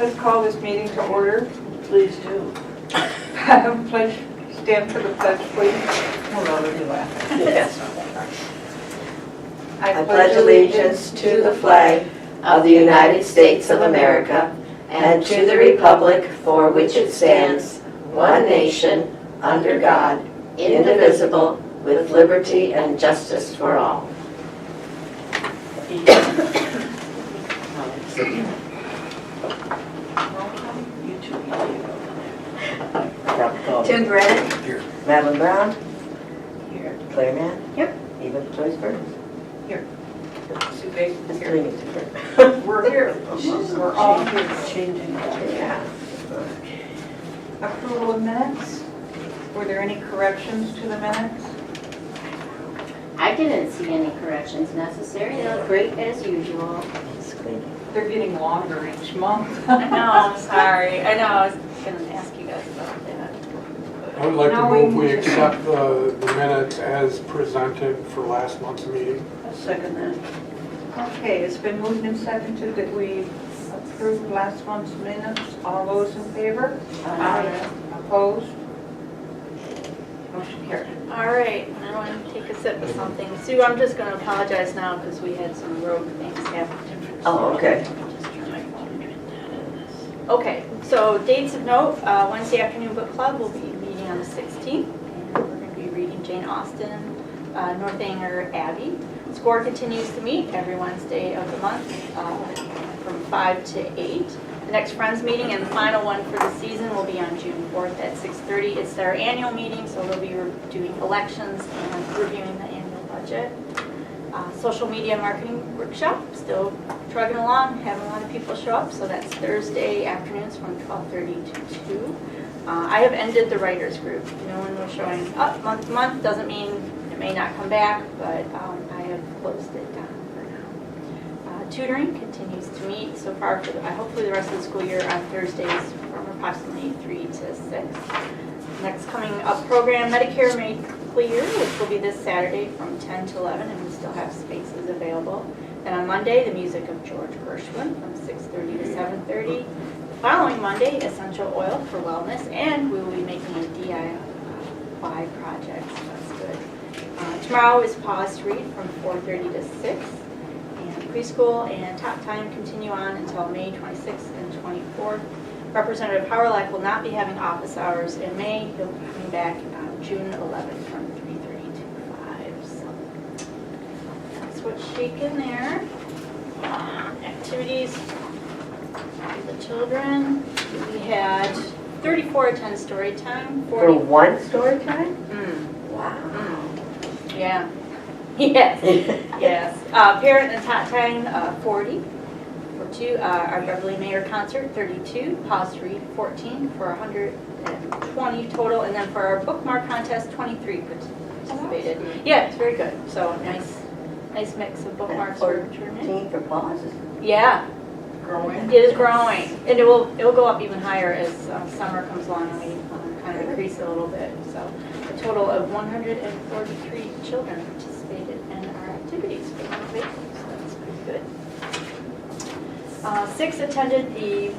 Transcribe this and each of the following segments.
Let's call this meeting to order. Please do. Pledge, stand for the pledge, please. Hold on, let me laugh. Yes. I pledge allegiance to the flag of the United States of America and to the republic for which it stands, one nation, under God, indivisible, with liberty and justice for all. You two. Tim Grant. Here. Madeline Brown. Here. Claire Mann. Yep. Eva Joyce Burns. Sue Bates is Just here. doing it different. We're here. We're all here. Changing. Yeah. Approval of minutes. Were there any corrections to the minutes? I didn't see any corrections necessary. They look great as usual. Just cleaning. They're getting longer each month. I know, I'm sorry. I know, I was going to ask you guys about that. I would like to No, move we- we accept the minutes as presented for last month's meeting. I'll second that. Okay, it's been moved and seconded that we approve last month's minutes. All those in favor? Opposed? Motion carried. All right, I want to take a sip of something. Sue, I'm just going to apologize now because we had some road things happen. Oh, okay. Just turn my phone. Okay, so dates of note, Wednesday afternoon book club will be meeting on the 16th, and we're going to be reading Jane Austen, Northanger Abbey. SCORE continues to meet every Wednesday of the month from 5 to 8. The next Friends meeting and the final one for the season will be on June 4th at 6:30. It's their annual meeting, so they'll be doing elections and reviewing the annual budget. Social media marketing workshop, still trugging along, having a lot of people show up, so that's Thursday afternoons from 12:30 to 2. I have ended the writers group. No one was showing up month to month. Doesn't mean it may not come back, but I have closed it down for now. Tutoring continues to meet so far for hopefully the rest of the school year on Thursdays from approximately 3 to 6. Next coming up program, Medicare Made Clear, which will be this Saturday from 10 to 11, and we still have spaces available. Then on Monday, the music of George Gershwin from 6:30 to 7:30. The following Monday, essential oil for wellness, and we will be making a DIY project, so that's good. Tomorrow is pause to read from 4:30 to 6. And preschool and top time continue on until May 26th and 24th. Representative Howerlack will not be having office hours in May. He'll be coming back on June 11th from 3:30 to 5. So that's what's shaking there. Activities for the children. We had 34 attend story time. For 40. one story time? Wow. Yeah. Yes. Yes. Parent and top time 40. For 2, our Beverly Mayer concert 32. Pause to read 14 for 120 total, and then for our bookmark contest 23 participated. Yeah, it's very good. So nice mix of bookmarks for children. 14 for pauses. Yeah. Growing. It is growing, and it will go up even higher as summer comes along and we kind of increase it a little bit. So a total of 143 children participated in our activities for the month of April, so that's pretty good. 6 attended the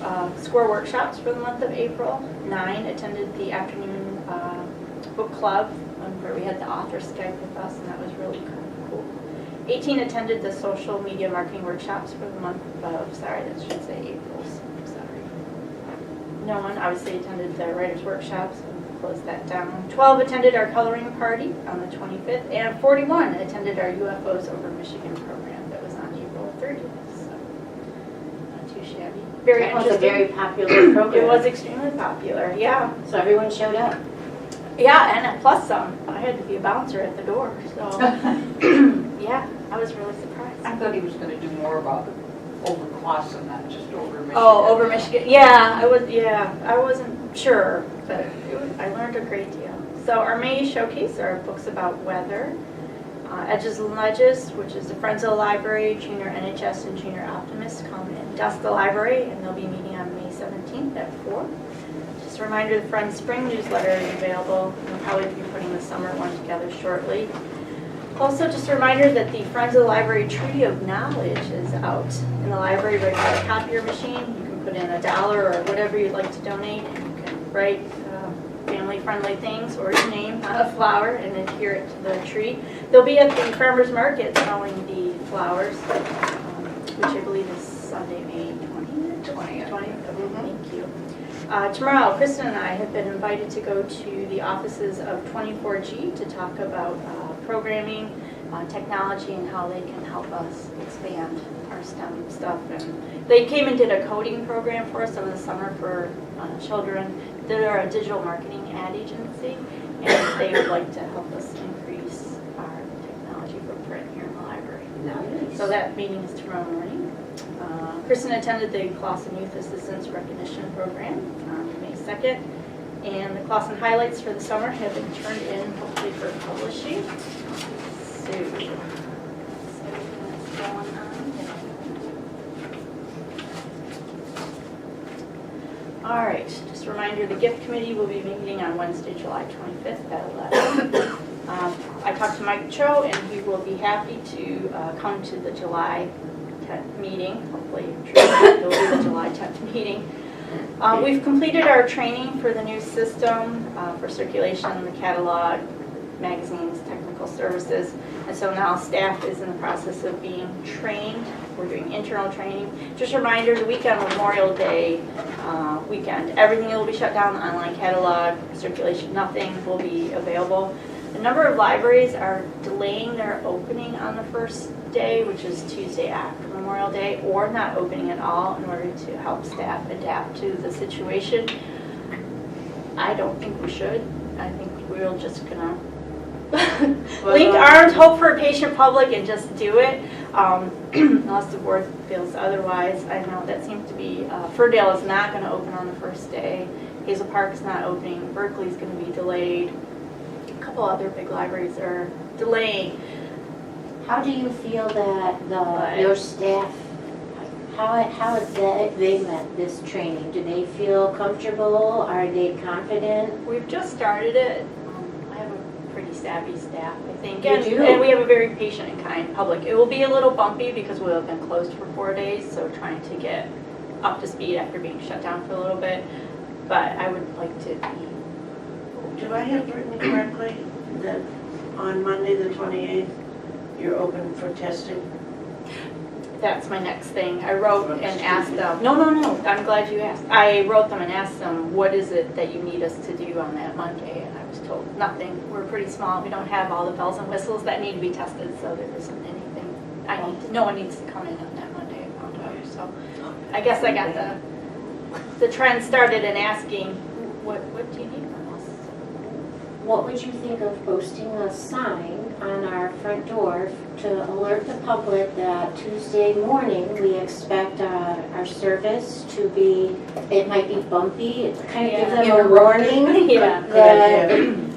SCORE workshops for the month of April. 9 attended the afternoon book club where we had the author Skype with us, and that was really cool. 18 attended the social media marketing workshops for the month of, sorry, that should say April's, sorry. No one obviously attended the writers' workshops, and closed that down. 12 attended our coloring party on the 25th, and 41 attended our UFOs over Michigan program that was on April 30th, so not too shabby. Very That was a interesting. very popular program. It was extremely popular, yeah. So everyone showed up. Yeah, and plus some. I had to be a bouncer at the door, so yeah, I was really surprised. I thought he was going to do more about over Clawson, not just over Michigan. Oh, over Michigan. Yeah, I wasn't sure, but I learned a great deal. So our May showcase are books about weather. Edges and Ledges, which is the Friends of the Library, Junior NHS and Junior Optimist come and dust the library, and they'll be meeting on May 17th at 4. Just a reminder, the Friends Spring newsletter is available. We'll probably be putting the summer one together shortly. Also, just a reminder that the Friends of the Library Treaty of Knowledge is out in the library right by the copier machine. You can put in $1 or whatever you'd like to donate, and you can write family-friendly things or your name on a flower and adhere it to the tree. They'll be at the farmer's market selling the flowers, which I believe is Sunday, May 20th. 20th. Thank you. Tomorrow, Kristen and I have been invited to go to the offices of 24G to talk about programming, technology, and how they can help us expand our STEM stuff. And they came and did a coding program for us over the summer for children. They're a digital marketing ad agency, and they would like to help us increase our technology footprint here in the library. Nice. So that meeting is tomorrow morning. Kristen attended the Clawson Youth Assistance Recognition Program on May 2nd, and the Clawson highlights for the summer have been turned in, hopefully for publishing. So, what's going on? All right, just a reminder, the gift committee will be meeting on Wednesday, July 25th at 11. I talked to Mike Cho, and he will be happy to come to the July 10th meeting. Hopefully, it will be the July 10th meeting. We've completed our training for the new system for circulation, the catalog, magazines, technical services, and so now staff is in the process of being trained. We're doing internal training. Just a reminder, the weekend, Memorial Day weekend, everything will be shut down, the online catalog, circulation, nothing will be available. A number of libraries are delaying their opening on the first day, which is Tuesday after Memorial Day, or not opening at all in order to help staff adapt to the situation. I don't think we should. I think we're just gonna link arms, hope for a patient public, and just do it. Unless the board feels otherwise. I know that seems to be, Ferdale is not going to open on the first day. Hazel Park is not opening. Berkeley's going to be delayed. A couple other big libraries are delaying. How do you feel that your staff, how has they met this training? Do they feel comfortable? Are they confident? We've just started it. I have a pretty savvy staff, I think. You do? And we have a very patient and kind public. It will be a little bumpy because we'll have been closed for 4 days, so trying to get up to speed after being shut down for a little bit. But I would like to be. Do I have written correctly that on Monday the 28th, you're open for testing? That's my next thing. I wrote and asked them, no, I'm glad you asked. I wrote them and asked them, what is it that you need us to do on that Monday? And I was told, nothing. We're pretty small. We don't have all the bells and whistles that need to be tested, so there isn't anything. No one needs to come in on that Monday, I found out. So I guess I got the trend started in asking, what do you need from us? What would you think of posting a sign on our front door to alert the public that Tuesday morning we expect our service to be, it might be bumpy, it kind of give them a warning. Yeah. That, And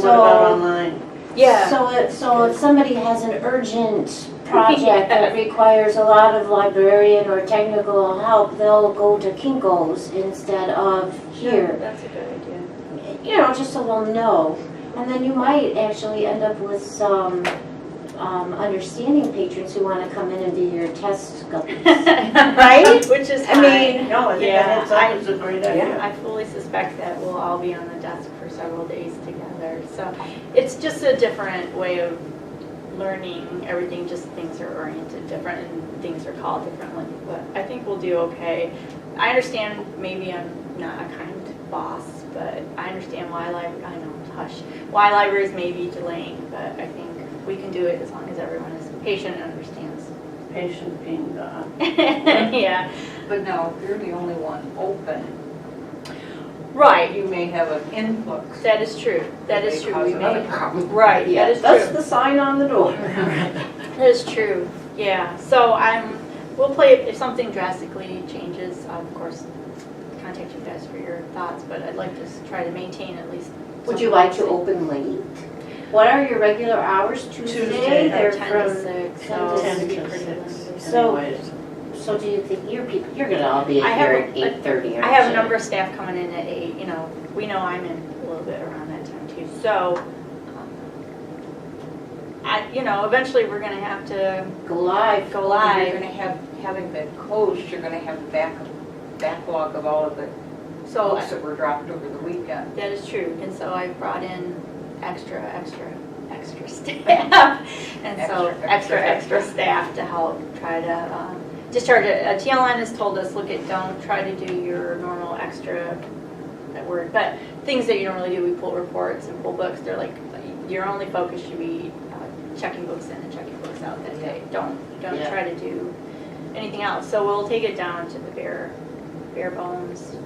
what about online? Yeah. So if somebody has an urgent project that requires a lot of librarian or technical help, they'll go to Kinko's instead of here. That's a good idea. You know, just so they'll know. And then you might actually end up with some understanding patrons who want to come in and be your test guppies. Right? Which is I mean, No, I think Yeah, that heads up is a great idea. I fully suspect that we'll all be on the desk for several days together. So it's just a different way of learning everything, just things are oriented different and things are called differently. But I think we'll do okay. I understand maybe I'm not a kind boss, but I understand why why libraries may be delaying, but I think we can do it as long as everyone is patient and understands. Patient being God. Yeah. But now, if you're the only one open, Right. you may have an influx. That is true. That is May true. cause We another may. problem. Right. That is That's true. the sign on the door. That is true. Yeah. So we'll play it if something drastically changes. I'll of course contact you guys for your thoughts, but I'd like to try to maintain at least. Would you like to open late? What are your regular hours? Tuesday, They're 10 from to 6. 10 So to 10 it'll be to pretty 6. limited. So- Anyways. So do you think you're gonna all be I here have at 8:30? I have a number of staff coming in at 8. You know, we know I'm in a little bit around that time too. So, eventually we're going to have to Go live. go You're live. gonna have, having been closed, you're gonna have backup backlog of all of the So books that were dropped over the weekend. that is true, and so I brought in extra staff. And so extra staff to help try to discharge it. TLN has told us, don't try to do your normal extra word, but things that you normally do, we pull reports and pull books, they're like, your only focus should be checking books in and checking books out that day. Don't try to do anything else. So we'll take it down to the bare bones.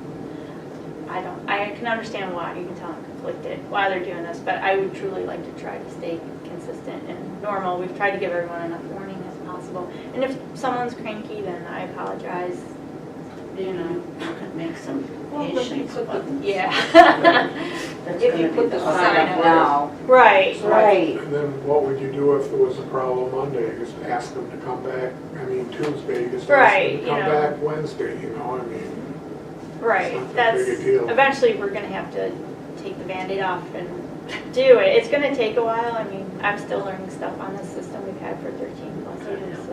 I can understand why, you can tell I'm conflicted, why they're doing this, but I would truly like to try to stay consistent and normal. We've tried to give everyone enough warning as possible. And if someone's cranky, then I apologize. You know, you could make some patience buttons. Yeah. That's If you gonna put be the the sign hard up part. now, Right. Right. And then what would you do if there was a problem Monday? Just ask them to come back, Tuesday, just ask Right, them to come you know. back Wednesday, Right. It's not that That's, big a deal. eventually we're gonna have to take the Band-Aid off and do it. It's gonna take a while. I'm still learning stuff on this system we've had for 13 plus years, so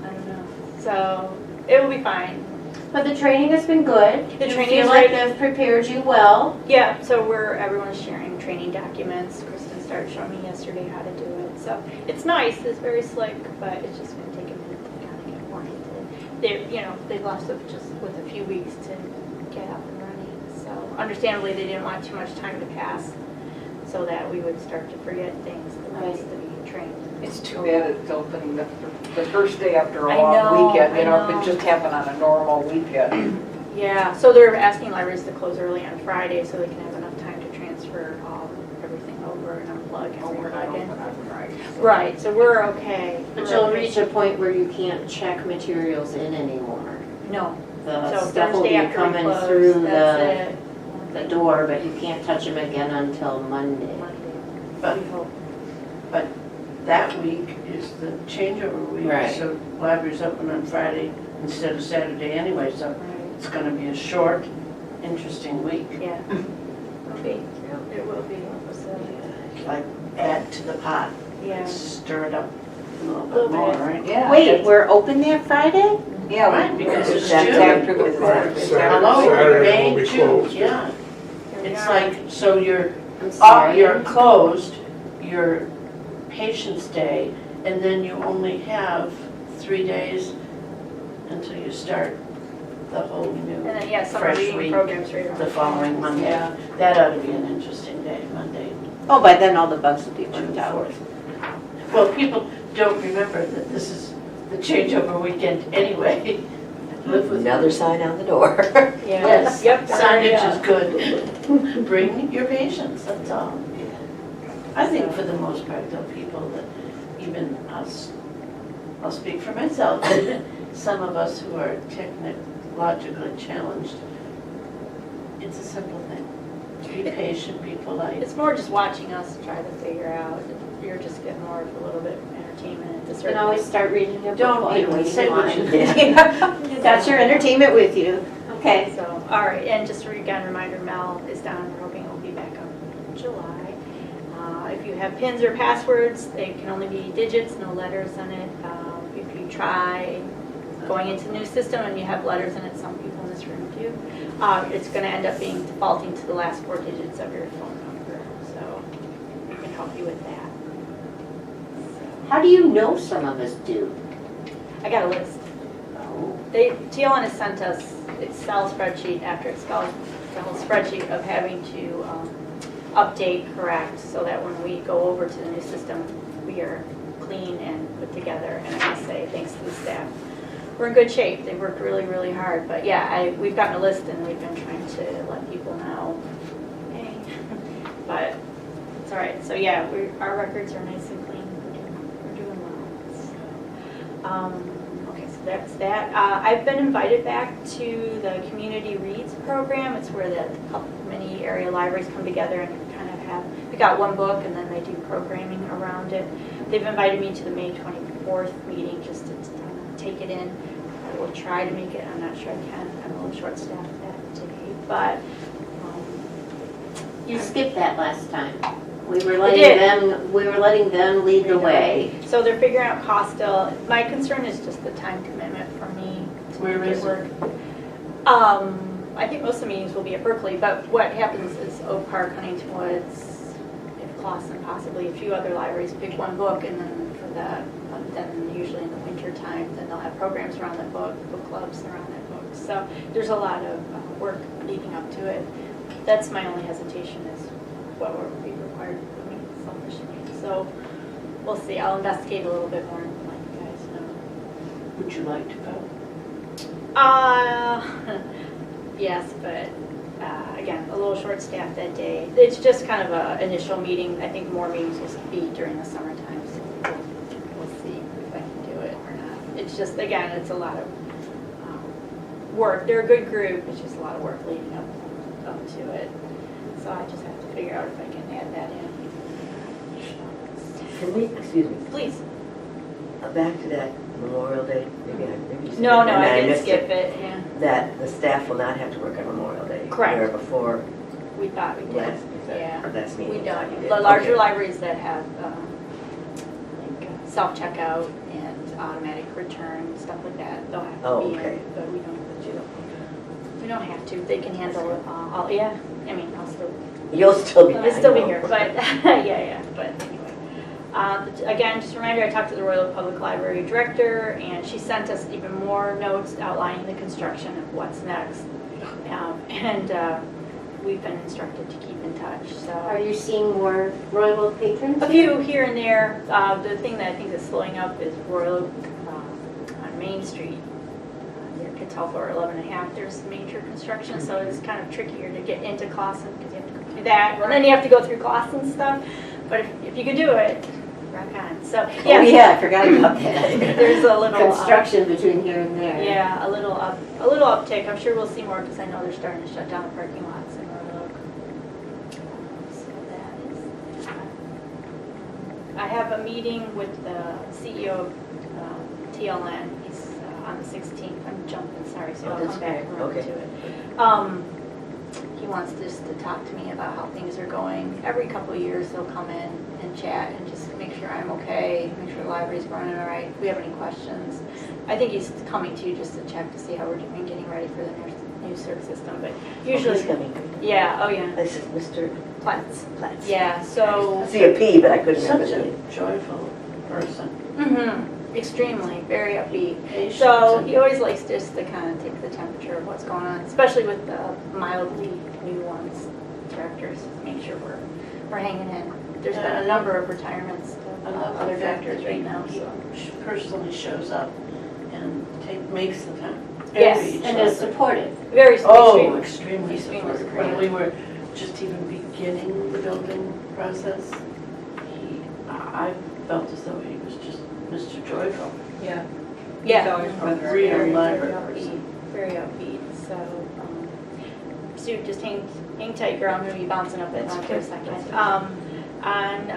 I don't know. So it will be fine. But the training has been good. The You training feel is like great. they've prepared you well. Yeah, so everyone's sharing training documents. Kristen started showing me yesterday how to do it. So it's nice, it's very slick, but it's just gonna take a minute to kind of get oriented. They've left us just with a few weeks to get up and running. So understandably, they didn't want too much time to pass so that we would start to forget things that needs to be trained. it's too bad it's opening the first day after a I long know, weekend, I if know. it just happened on a normal weekend. Yeah, so they're asking libraries to close early on Friday so they can have enough time to transfer everything over and unplug and Oh, we're not replug in. open on Friday. so- Right, so we're okay. But We're you'll okay. reach a point where you can't check materials in anymore. No, The so stuff will Thursday be after we coming close, through that's the door, but you can't touch them again until Monday. But We hope. that week is the changeover week. Right. So library's open on Friday instead of Saturday anyway, so Right. it's gonna be a short, interesting week. Yeah, it'll be, it will be, so, Like add to the pot, yeah. stir it up a little Little bit more, bit. right? Yeah. Wait, we're open that Friday? Yeah, Right, because it's that's June. after the, Hello, Saturday will May, be June, closed. yeah. Here we It's are. like, so you're I'm sorry. you're closed, your patient's day, and then you only have 3 days until you start the whole new, And then, yeah, summer fresh reading week programs right around the following corner. Monday. Yeah. That ought to be an interesting day, Monday, Oh, by then all the bugs will be June worked out. 4th. Well, people don't remember that this is the changeover weekend anyway. Live with Another sign on the door. Yeah. Yes, Yep. signage is good. Bring your patients, that's all. I think for the most part, though, people that even us, I'll speak for myself, some of us who are technologically challenged, it's a simple thing. Be patient, be polite. It's more just watching us try to figure out. You're just getting more of a little bit of entertainment at the You certain. can always start reading a book Don't while you're even waiting say in what you line. think. That's your entertainment with you. Okay. So, all right, and just again, reminder, Mel is down. We're hoping it'll be back up in July. If you have pins or passwords, they can only be digits, no letters in it. If you try going into the new system and you have letters in it, some people in this room do, it's going to end up being defaulting to the last 4 digits of your phone number. So we can help you with that. How do you know some of us do? I got a list. TLN has sent us Excel spreadsheet after Excel spreadsheet of having to update, correct, so that when we go over to the new system, we are clean and put together. And I must say, thanks to the staff, we're in good shape. They worked really, really hard. But yeah, we've gotten a list and we've been trying to let people know, hey, but it's all right. So yeah, our records are nice and clean. We're doing well. So, okay, so that's that. I've been invited back to the Community Reads program. It's where many area libraries come together and kind of pick out one book and then they do programming around it. They've invited me to the May 24th meeting just to take it in. I will try to make it. I'm not sure I can. I'm a little short-staffed that day, but You skipped that last time. We were did. letting them lead the way. so they're figuring out cost still. My concern is just the time commitment for me to Where make it is it? work. I think most of the meetings will be at Berkeley, but what happens is Oak Park, Huntington Woods, if Clawson, possibly a few other libraries pick one book, and then for that, then usually in the winter time, then they'll have programs around that book clubs around that book. So there's a lot of work leading up to it. That's my only hesitation is what will be required for me selfishly. So we'll see. I'll investigate a little bit more and let you guys know. Would you like to go? Yes, but again, a little short-staffed that day. It's just kind of an initial meeting. I think more meetings will be during the summertime, so we'll see if I can do it or not. It's just, again, it's a lot of work. They're a good group. It's just a lot of work leading up to it. So I just have to figure out if I can add that in. Can we, excuse me, Please. back to that Memorial Day, maybe you said No, it, and I didn't missed skip it, yeah. that the staff will not have to work on Memorial Day. Correct. Where before We thought we did. last, Yeah. last meeting. We don't. you did. The larger Okay. libraries that have like self-checkout and automatic return, stuff like that, they'll have Oh, to be okay. in, but we don't. We don't have to. They can handle it all. Yeah, I mean, You'll still be. I'll still be I know. here, but yeah. But anyway, again, just a reminder. I talked to the Royal Public Library director, and she sent us even more notes outlining the construction of what's next, and we've been instructed to keep in touch. So. Are you seeing more Royal patrons? A few here and there. The thing that I think is slowing up is Royal on Main Street. Near Catalpa or 11.5, there's major construction, so it's kind of trickier to get into Clawson because you have to go through that, and then you have to go through Clawson stuff. But if you could do it, rock on. So Oh, yeah, I forgot about that. there's a little Construction between here and there. yeah, a little uptick. I'm sure we'll see more because I know they're starting to shut down the parking lots in Royal Oak. So that is. I have a meeting with the CEO of TLN. He's on the 16th. I'm jumping, sorry, so Oh, I'll that's come back great. around Okay. to it. He wants just to talk to me about how things are going. Every couple of years, he'll come in and chat and just make sure I'm okay, make sure the library's running all right, if we have any questions. I think he's coming to you just to check to see how we're doing, getting ready for the new search system, but usually. He's coming. Yeah, oh yeah, This is Mr. Platts. Platts. Yeah, so. I see a P, but I couldn't remember Such the a name. joyful person. Extremely, very upbeat. Patient. So he always likes just to kind of take the temperature of what's going on, especially with the mildly new ones, directors, make sure we're hanging in. There's been a number of retirements I of love other the fact directors that right now, he so. personally shows up and makes the time. Yes, Every And is each other. supportive. Very Oh, extremely. extremely Extremely supportive. When supportive. we were just even beginning the building process, I felt as though he was just Mr. Joyful. Yeah. Yeah. A real library upbeat, person. very upbeat, so, Sue, just hang tight, girl, I'm gonna be bouncing up and down for a second. On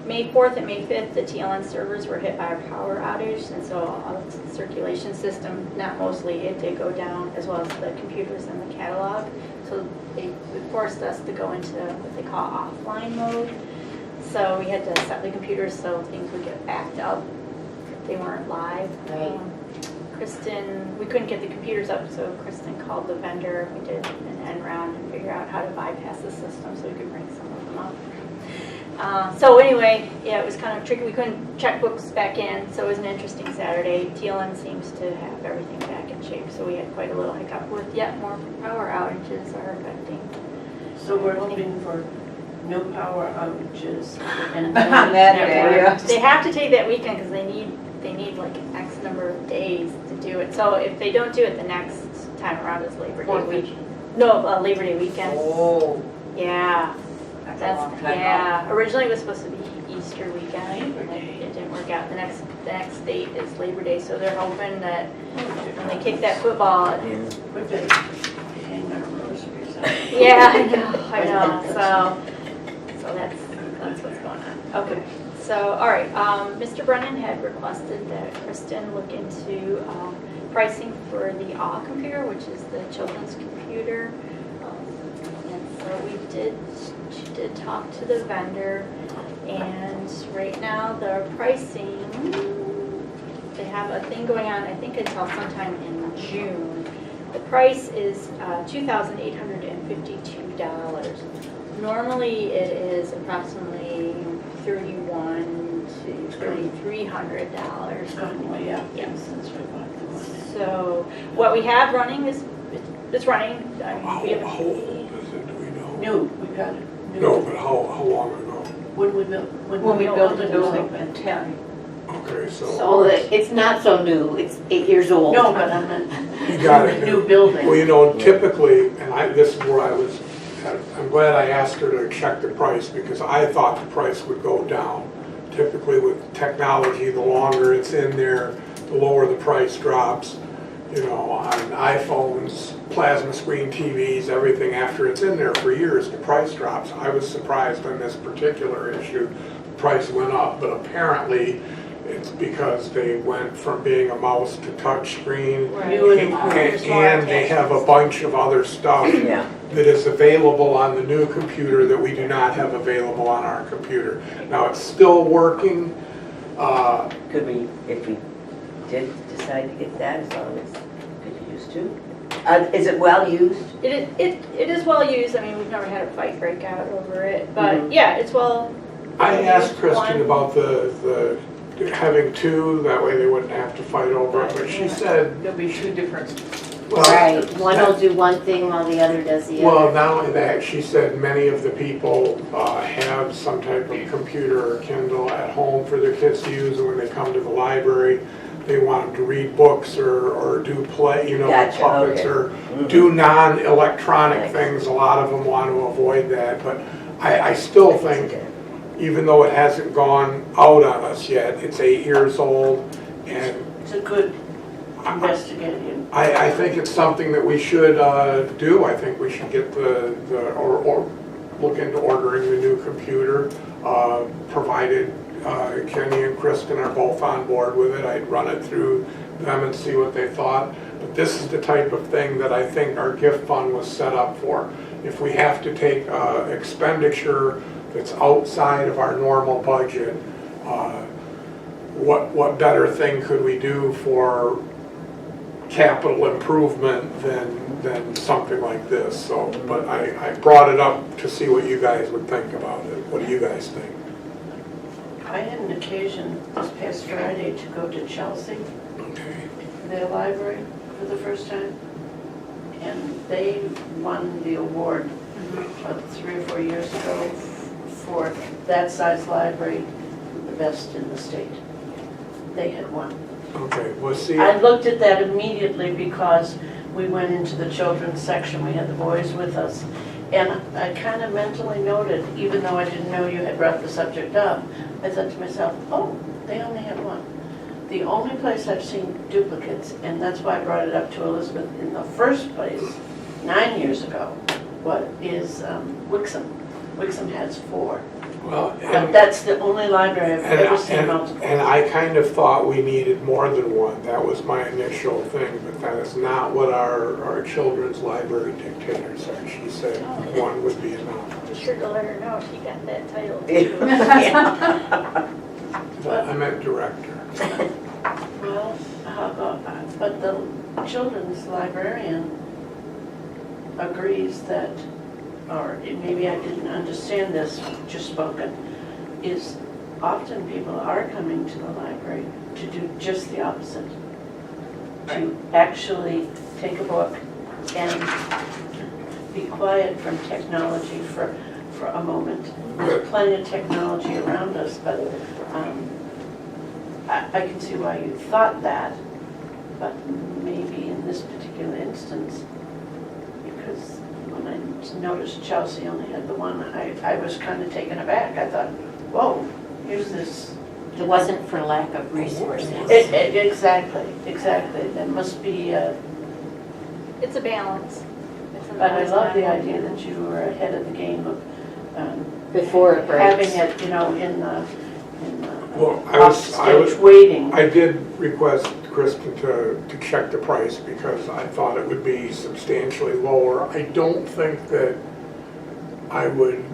May 4th and May 5th, the TLN servers were hit by a power outage, and so all of the circulation system, not mostly, it did go down, as well as the computers and the catalog. So they forced us to go into what they call offline mode. So we had to set the computers so things would get backed up if they weren't live. Right. Kristen, we couldn't get the computers up, so Kristen called the vendor. We did an end round and figure out how to bypass the system so we could bring some of them up. So anyway, yeah, it was kind of tricky. We couldn't check books back in, so it was an interesting Saturday. TLN seems to have everything back in shape, so we had quite a little hiccup with yet more power outages are affecting. So we're hoping for no power outages and That day, yeah. They have to take that weekend because they need like X number of days to do it. So if they don't do it the next time around is Labor Day week. No, Labor Day weekend. Oh, Yeah. that's a long time. Yeah. Originally it was supposed to be Easter weekend. Labor Day. It didn't work out. The next date is Labor Day, so they're hoping that when they kick that football. We better hang our rosaries out. Yeah, I know. So that's what's going on. Okay. So, all right, Mr. Brennan had requested that Kristen look into pricing for the AW computer, which is the children's computer. And so she did talk to the vendor, and right now the pricing, they have a thing going on, I think until sometime in June. The price is $2,852. Normally, it is approximately $3,100 to $3,300. It's gone way up Yeah. since we bought the one. So what we have running is, it's running. I mean, How we have old is it, do we know? New, we got it. New. No, but how long ago? When we built, When we built the building in 10. Okay, so So it's not so new, it's 8 years old. No, but I meant you got it. new building. Well, you know, typically, and this is where I was, I'm glad I asked her to check the price because I thought the price would go down. Typically with technology, the longer it's in there, the lower the price drops. You know, on iPhones, plasma screen TVs, everything after it's in there for years, the price drops. I was surprised on this particular issue, the price went up, but apparently it's because they went from being a mouse to touch screen. New and improved. And they have a bunch of other stuff Yeah. that is available on the new computer that we do not have available on our computer. Now, it's still working. Could we, if we did decide to get that, as long as, could you use two? Is it well used? It is well used. I mean, we've never had a fight break out over it, but Mhm. yeah, it's well. I asked Kristen One- about the having two, that way they wouldn't have to fight over it, but she said, There'll be two different. well, Right, one will do one thing while the other does the well, other. not only that, she said many of the people have some type of computer or Kindle at home for their kids to use, and when they come to the library, they want them to read books or do play, you know, Gotcha, puppets okay. or Mhm. do non-electronic Nice. things. A lot of them want to avoid that, but I still think, even though it hasn't gone out on us yet, it's 8 years old, and It's a good investigation. I think it's something that we should do. I think we should get or look into ordering the new computer, provided Kenny and Kristen are both on board with it. I'd run it through them and see what they thought. But this is the type of thing that I think our gift fund was set up for. If we have to take expenditure that's outside of our normal budget, what better thing could we do for capital improvement than something like this? So, but I brought it up to see what you guys would think about it. What do you guys think? I had an occasion this past Friday to go to Chelsea, Okay. their library, for the first time. And they won the award about 3 or 4 years ago for that size library, the best in the state. They had won. Okay, well, see, I looked at that immediately because we went into the children's section, we had the boys with us. And I kind of mentally noted, even though I didn't know you had brought the subject up, I thought to myself, oh, they only have one. The only place I've seen duplicates, and that's why I brought it up to Elizabeth in the first place, 9 years ago, is Wixom. Wixom has 4. well, But that's the only library I've ever seen multiple. and I kind of thought we needed more than one. That was my initial thing, but that is not what our children's library dictator said. She said one would be enough. Be sure to let her know she got that title. But I meant director. Well, how about, but the children's librarian agrees that, or maybe I didn't understand this just spoken, is often people are coming to the library to do just the opposite. To actually take a book and be quiet from technology for a moment. There's plenty of technology around us, but I can see why you thought that, but maybe in this particular instance, because when I noticed Chelsea only had the one, I was kind of taken aback. I thought, whoa, here's this. It wasn't for lack of resources. Exactly. There must be, It's a balance. but I love the idea that you were ahead of the game of Before it breaks. having it, in the Well, upstage waiting. I did request Kristen to check the price because I thought it would be substantially lower. I don't think that I would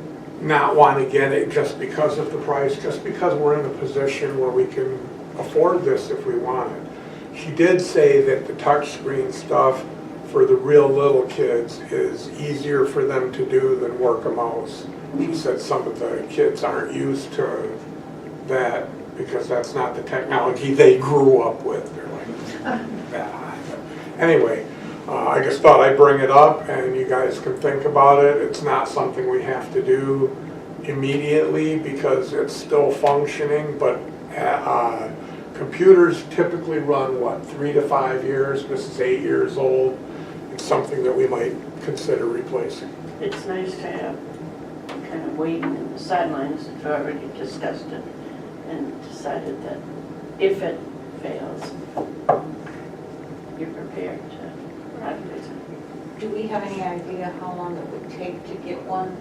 not want to get it just because of the price, just because we're in a position where we can afford this if we want it. She did say that the touchscreen stuff for the real little kids is easier for them to do than work a mouse. She said some of the kids aren't used to that because that's not the technology they grew up with. They're like, ah. Anyway, I just thought I'd bring it up and you guys can think about it. It's not something we have to do immediately because it's still functioning, but computers typically run, what, 3 to 5 years? This is 8 years old. It's something that we might consider replacing. It's nice to have kind of waiting in the sidelines. We've already discussed it and decided that if it fails, you're prepared to replace it. Do we have any idea how long it would take to get one?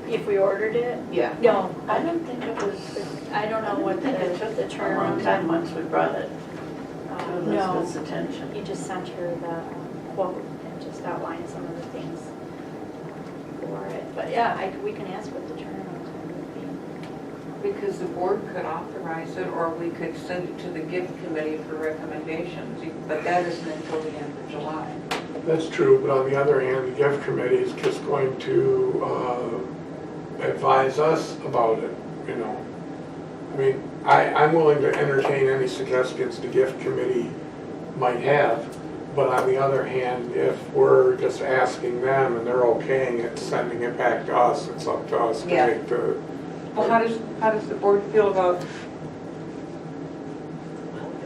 If we ordered it? Yeah. No, I don't think it was, I don't know what I think it took the a long turnaround time time. once we brought it to No, Elizabeth's attention. he just sent her the quote and just outlined some of the things for it. But yeah, we can ask what the turnaround time would be. Because the board could authorize it, or we could send it to the gift committee for recommendations, but that isn't until the end of July. That's true, but on the other hand, the gift committee is just going to advise us about it, you know. I mean, I'm willing to entertain any suggestions the gift committee might have, but on the other hand, if we're just asking them and they're okaying it, sending it back to us, it's up to us to Yeah. make the... Well, how does the board feel about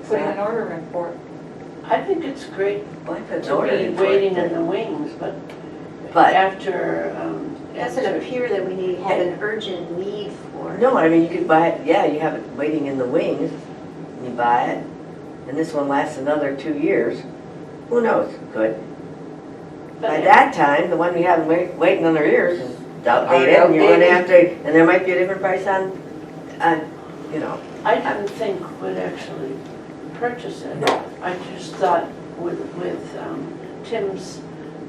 putting an order in for it? I think it's great Well, I put an to order be in for it, waiting in the wings, but But, after, It doesn't appear that we have an urgent need for it. no, I mean, you could buy it, yeah, you have it waiting in the wings, you buy it, and this one lasts another 2 years. Who knows, could. By that time, the one you have waiting on their ears is outdated, and you're gonna have to, and there might be a different price on, you know. I didn't think would actually purchase it. No. I just thought with Tim's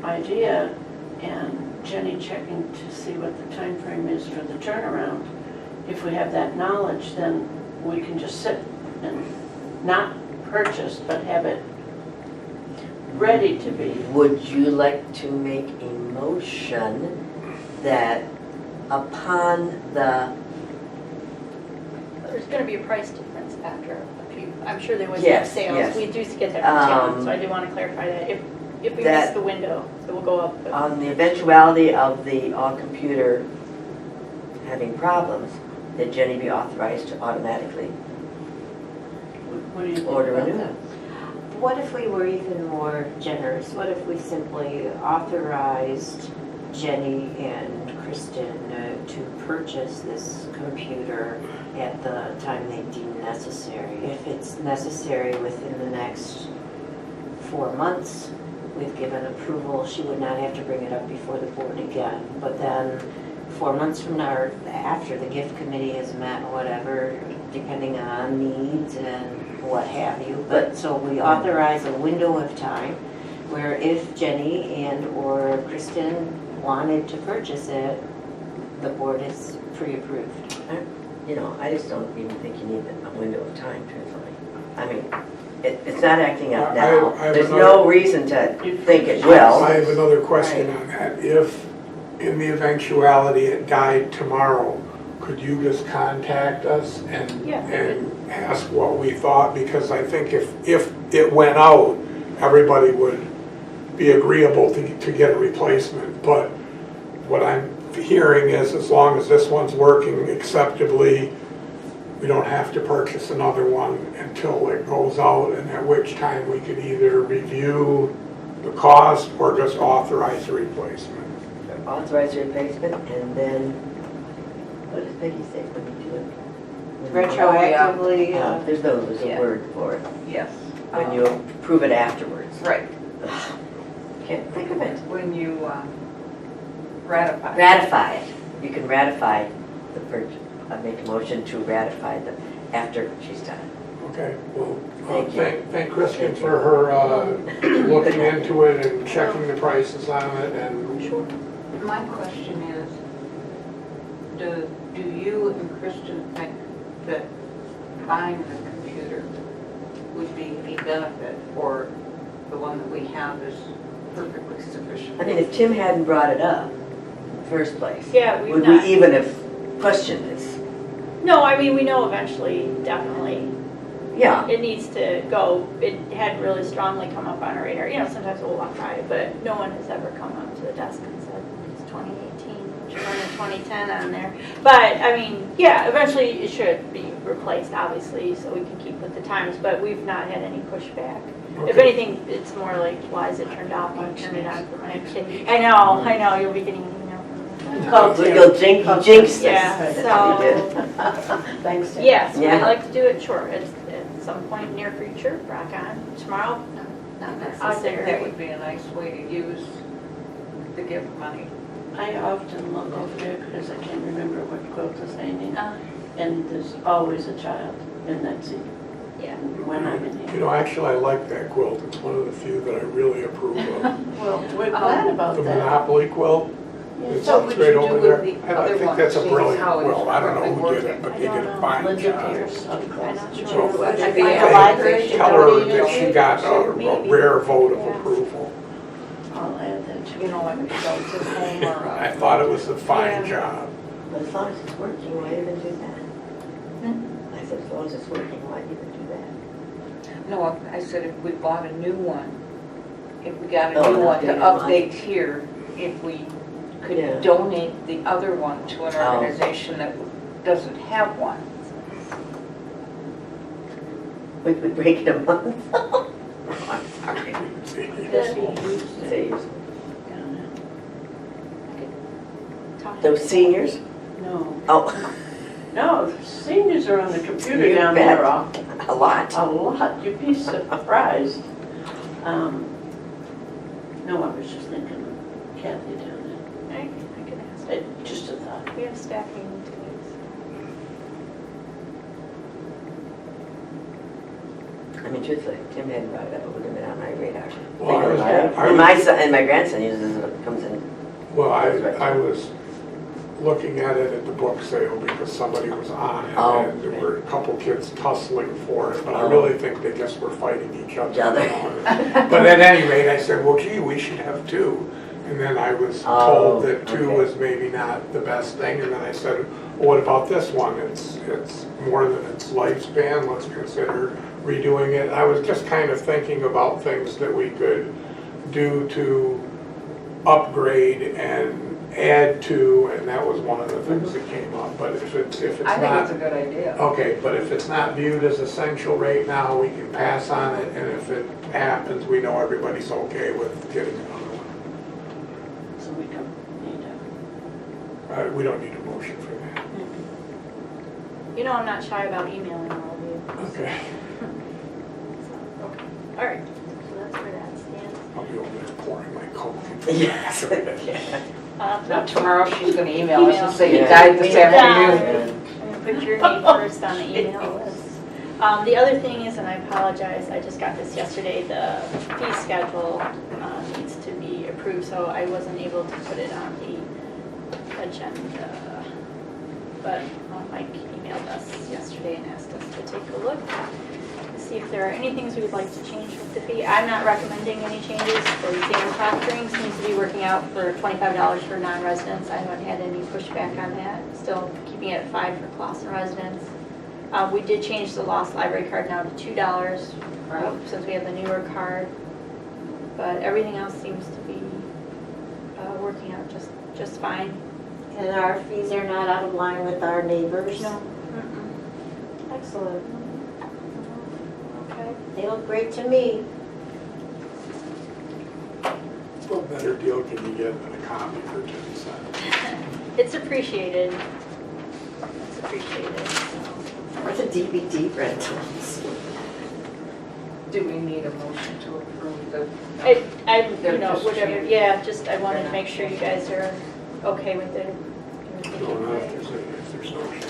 idea and Jenny checking to see what the time frame is for the turnaround, if we have that knowledge, then we can just sit and not purchase, but have it ready to be. Would you like to make a motion that upon the, There's gonna be a price difference after a few, I'm sure there was Yes, sales. yes. We do get that from Tim, so I do want to clarify that. If we miss that- the window, it will go up. on the eventuality of the all-computer having problems, that Jenny be authorized to automatically What do you think order a about new that? one? What if we were even more generous? What if we simply authorized Jenny and Kristen to purchase this computer at the time they deem necessary? If it's necessary within the next 4 months, we've given approval, she would not have to bring it up before the board again. But then 4 months from now, or after the gift committee has met, whatever, depending on needs and what have you. But so we authorize a window of time where if Jenny and or Kristen wanted to purchase it, the board is pre-approved. You know, I just don't even think you need a window of time, truthfully. I mean, it's not acting up now. I have There's another- no reason to think it will. I have another question on that. If, in the eventuality it died tomorrow, could you just contact us and ask what we thought? Because I think if it went out, everybody would be agreeable to get a replacement. But what I'm hearing is as long as this one's working acceptably, we don't have to purchase another one until it goes out, and at which time we could either review the cost or just authorize a replacement. Authorize the replacement, and then, what does Peggy say when you do it? Retroactively, There's a Yeah. word for it, Yes. when you approve it afterwards. Right, Can't think of it. when you ratify. Ratify it. You can ratify the purchase. I make a motion to ratify the, after she's done. Okay, well, Thank you. thank Kristen for her looking into it and checking the prices on it, and My question is, do you and Kristen think that buying the computer would be a benefit, or the one that we have is perfectly sufficient. I mean, if Tim hadn't brought it up in the first place, Yeah, we've would not. we even have questioned this? No, I mean, we know eventually, definitely, Yeah, it needs to go. It had really strongly come up on our radar. You know, sometimes we'll walk by, but no one has ever come up to the desk and said, it's 2018, which is running 2010 on there. But, I mean, yeah, eventually it should be replaced, obviously, so we can keep with the times, but we've not had any pushback. If Okay. anything, it's more like, why is it turned off? I turned it on for my kid. I know, you'll be getting an email from me. Call Tim. you'll jinx this. Yeah, That's what you did. Thanks, Tim. Yes, Yeah. I'd like to do it short, at some point near future, rock on. Tomorrow, not I think that necessary. would be a nice way to use the gift money. I often look over there because I can't remember what quilt is hanging, Uh, and there's always a child in that seat Yeah. when I'm in You here. know, actually, I like that quilt. It's one of the few that I really approve of. Well, we're glad about The that. Monopoly quilt. Yeah. It's What would straight you over do there. with the I other think one, that's a seeing brilliant how it's quilt. I don't know who did working? it, but I they did don't a know. fine Linda job. Pierce of I'm Clawson. not So, sure. Would I it be find a a library Tell her that she got a Maybe. rare vote of Yeah. approval. I'll add that to You know, like a shelter home or I a. thought it was a fine Yeah. job. But as long as it's working, why even do that? I said, as long as it's working, why even do that? No, I said if we bought a new one, if we got a Oh, new one to updated one. update here, if we could Yeah. donate the other one to an Oh. organization that doesn't have one. We would break it a month. I'm sorry. That'd be huge. Say, Talk. those seniors? No, Oh, no, seniors are on the computer You down bet. there a lot. a lot. You'd be surprised. No, I was just thinking of Kathy down I can ask. there. Just a thought. We have staff meeting 2 weeks. I mean, truthfully, if Tim hadn't brought it up, it would have been on my radar. Well, I was- I And was- my son, and my grandson uses it, comes in. Well, I was looking at it at the book sale because somebody was on it. Oh, And there okay. were a couple kids tussling for it, but I Oh. really think they just were fighting each other. Each other. But at any rate, I said, well, gee, we should have two. And then I was Oh, told that two okay. was maybe not the best thing. And then I said, well, what about this one? It's more than its lifespan. Let's consider redoing it. I was just kind of thinking about things that we could do to upgrade and add to, and that was one of the things that came up. But if it's I think not, it's a good idea. okay, but if it's not viewed as essential right now, we can pass on it, and if it happens, we know everybody's okay with getting another one. So we don't need to. We don't need a motion for that. You know, I'm not shy about emailing all of you. Okay, So, okay. All right, so that's where that stands. I'll be over there pouring my Coke. Yes. Now, tomorrow she's gonna email us and say you Yeah. died this afternoon. I'm gonna put your name first on the email list. The other thing is, and I apologize, I just got this yesterday, the fee schedule needs to be approved, so I wasn't able to put it on the agenda. But Mike emailed us yesterday and asked us to take a look, to see if there are any things we would like to change with the fee. I'm not recommending any changes. The exam proctoring seems to be working out for $25 for non-residents. I haven't had any pushback on that. Still keeping it at $5 for Clawson residents. We did change the lost library card now to $2 since we have the newer card. But everything else seems to be working out just fine. And our fees are not out of line with our neighbors? No. Mm-mm. Excellent. Okay. They look great to me. What better deal can you get than a copy for 10 cents? It's appreciated. It's appreciated. So. Or the DVD rentals. Do we need a motion to approve the? I They're you know, just whatever, changing. yeah, just, I wanted to make sure you guys are okay with it. No, not if there's no change.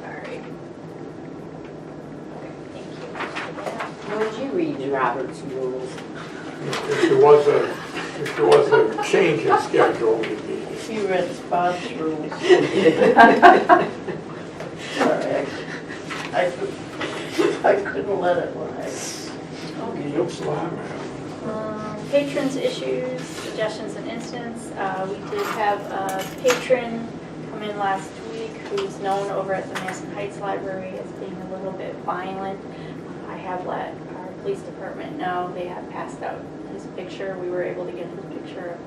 All right. Okay, thank you for that. Would you read Robert's rules? If there was a change in schedule, we'd be. You read Bob's rules. Sorry, I couldn't let it lie. That's what I'm at. Patrons issues, suggestions and incidents. We did have a patron come in last week who's known over at the Madison Heights Library as being a little bit violent. I have let our police department know. They have passed out his picture. We were able to get his picture of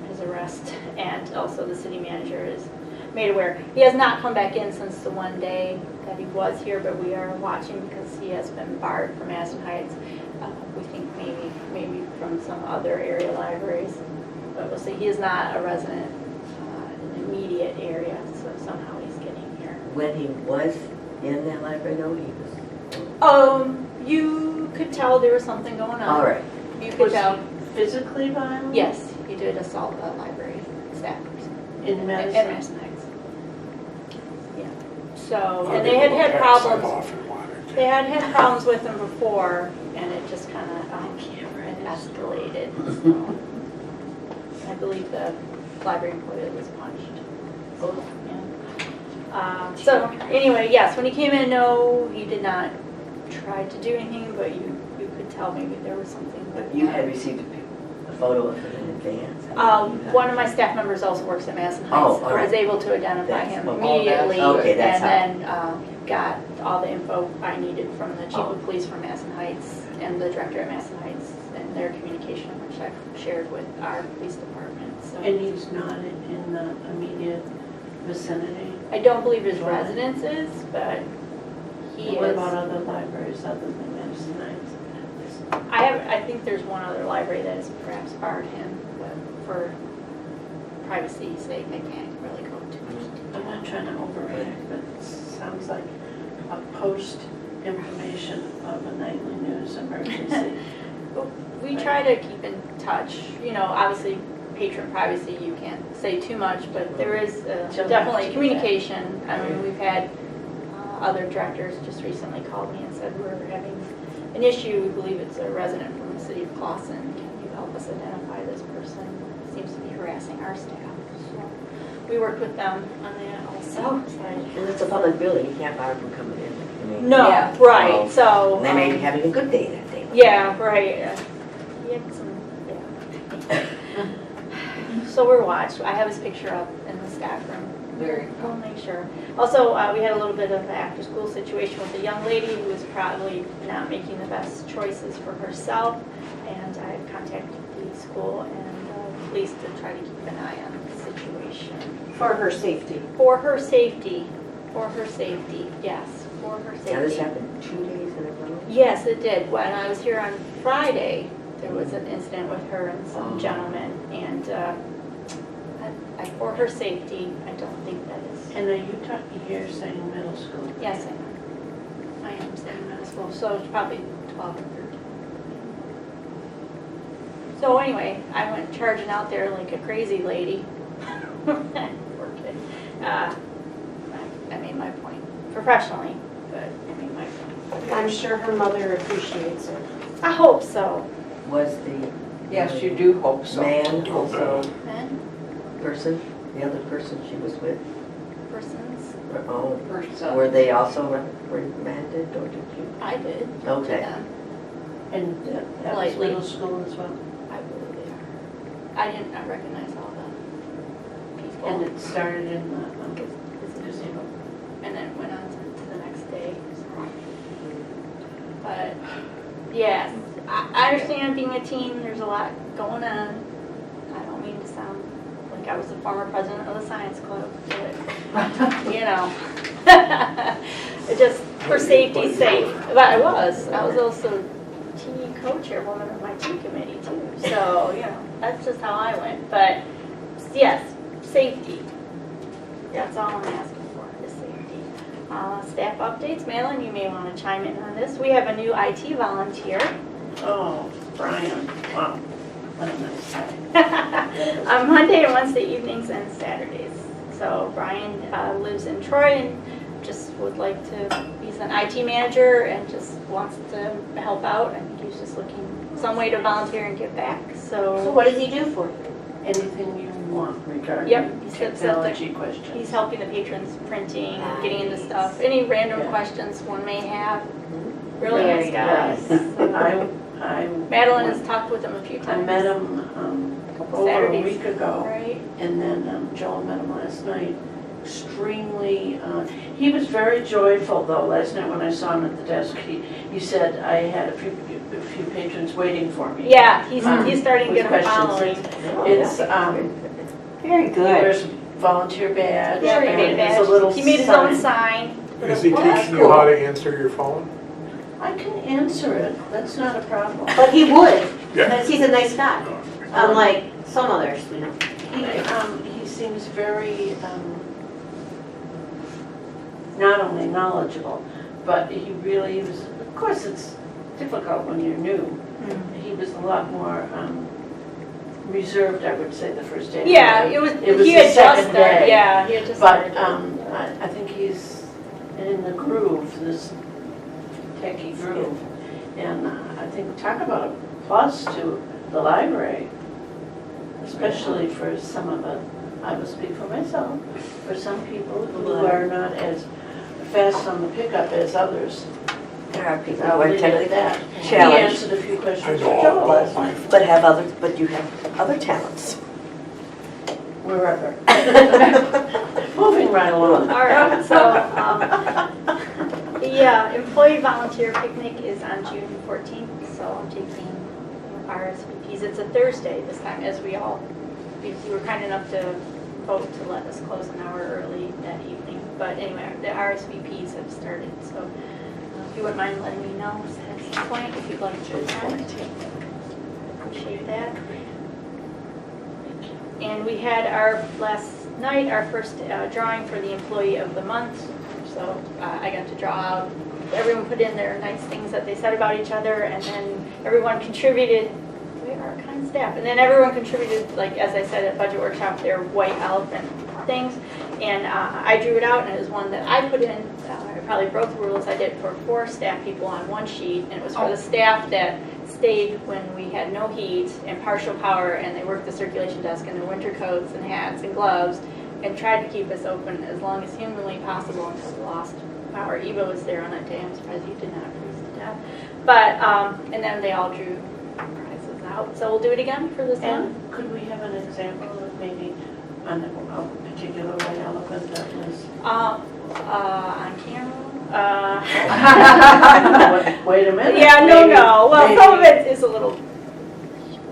his arrest, and also the city manager is made aware. He has not come back in since the one day that he was here, but we are watching because he has been barred from Madison Heights. We think maybe from some other area libraries, but we'll see. He is not a resident in the immediate area, so somehow he's getting here. When he was in that library, though, he was... You could tell there was something going on. All right. You could Was tell. he physically violent? Yes, he did assault a library staff person. In Madison? At Madison Heights. Yeah. So, and they had problems. They had problems with him before, and it just kind of escalated. So, I believe the library employee was punched. So anyway, yes, when he came in, no, he did not try to do anything, but you could tell maybe there was something. But you had received a photo of him in advance. One of my staff members also works at Madison Heights. Oh, all I was right. able to identify That's him what- immediately, okay, that's and then got all the info I needed from the chief of police from Madison Heights and the director at Madison Heights and their communication, which I've shared with our police department. So And he's not in the immediate vicinity? I don't believe his residence is, but he What is. about other libraries other than Madison Heights? I think there's one other library that has perhaps barred him, but for privacy's sake, I can't really go too much. I'm not trying to overreact, but it sounds like a post information of a nightly news emergency. We try to keep in touch, obviously patron privacy, you can't say too much, but there is definitely communication. I mean, we've had other directors just recently called me and said we're having an issue. We believe it's a resident from the city of Clawson. Can you help us identify this person? Seems to be harassing our staff. So we worked with them on that also. And it's a public building, you can't bar from coming in. I mean, No, Yeah. right, Well, so. They may be having a good day that day. Yeah, right. He had some, yeah. So we're watched. I have his picture up in the staff room. We'll make sure. Also, we had a little bit of an after-school situation with a young lady who was probably not making the best choices for herself, and I contacted the school and police to try to keep an eye on the situation. For her safety. For her safety. For her safety, yes, for her safety. Now, this happened 2 days in a row? Yes, it did. When I was here on Friday, there was an incident with her and some gentleman, and for her safety, I don't think that is. And are you talking here saying middle school? Yes, I am saying middle school, so it's probably 12 or 13. So anyway, I went charging out there like a crazy lady. Working. I made my point professionally, but I made my point. I'm sure her mother appreciates it. I hope so. Was the Yes, you do hope so. man also Men, person, the other person she was with? persons, Oh, Person. were they also reprimanded or did you? I did. Okay. To them. And that was Lightly. middle school as well? I believe they are. I didn't recognize all the people. And it started in the Gazebo. And then went on to the next day. So. But, yes, I understand being a teen, there's a lot going on. I don't mean to sound like I was the former president of the science club, but, it just for safety's sake. But I was also teen co-chairwoman of my teen committee too. So, that's just how I went. But, yes, safety. That's all I'm asking for, is safety. Staff updates, Malin, you may want to chime in on this. We have a new IT volunteer. Oh, Brian, wow, what a nice guy. On Monday and Wednesday evenings and Saturdays. So Brian lives in Troy and just would like to, he's an IT manager and just wants to help out. I think he's just looking some way to volunteer and give back, So so. what does he do for you? Anything you want regarding Yep, he sits at the- technology questions? He's helping the patrons printing, getting into stuff, any random Yeah. questions one may have. really Very nice guy. nice. So, I Madeline has talked with him a few I times. met him Couple over a Saturdays. week ago, Right? and then Joel met him last night. Extremely, he was very joyful though. Last night when I saw him at the desk, he said, I had a few patrons waiting for me. Yeah, he's starting to With get a questions. following. It's, Very he good. wears volunteer badge. Yeah, he and made a there's badge. little He made his own sign. sign. Is he Well, that's teaching you cool. how to answer your phone? I can answer it, that's not a problem. But he would, Yeah. because he's a nice guy, unlike some others, you know. He seems very, not only knowledgeable, but he really was, of course, it's difficult when you're new. He was a lot more reserved, I would say, the first day. Yeah, It was he the had just second started. day. Yeah, he had just But started. I think he's in the groove, this techie groove. And I think, talk about a plus to the library, especially for some of the, I will speak for myself, for some people who are not as fast on the pickup as others. There are people I'll who are leave it at that. He challenged, answered a few I questions know for all Joel about last my night, but you have other talents. wherever. Moving right along. All right, so the employee volunteer picnic is on June 14th, so I'm taking RSVPs. It's a Thursday this time, as we all, you were kind enough to vote to let us close an hour early that evening. But anyway, the RSVPs have started, so if you wouldn't mind letting me know at some point if you'd like to attend. Appreciate that. And we had our last night, our first drawing for the employee of the month. So I got to draw out, everyone put in their nice things that they said about each other, and then everyone contributed, we are kind staff, and then everyone contributed, like as I said at budget workshop, their white elephant things. And I drew it out, and it was one that I put in, I probably broke the rules, I did for 4 staff people on one sheet, and it was for the staff that stayed when we had no heat and partial power, and they worked the circulation desk in their winter coats and hats and gloves, and tried to keep us open as long as humanly possible until we lost power. Eva was there on that day, I'm surprised you did not freeze to death. But, and then they all drew prizes out, so we'll do it again for this one. And could we have an example of maybe on a particular white elephant that was? On camera? Wait a minute. Yeah, no. Well, maybe. some of it is a little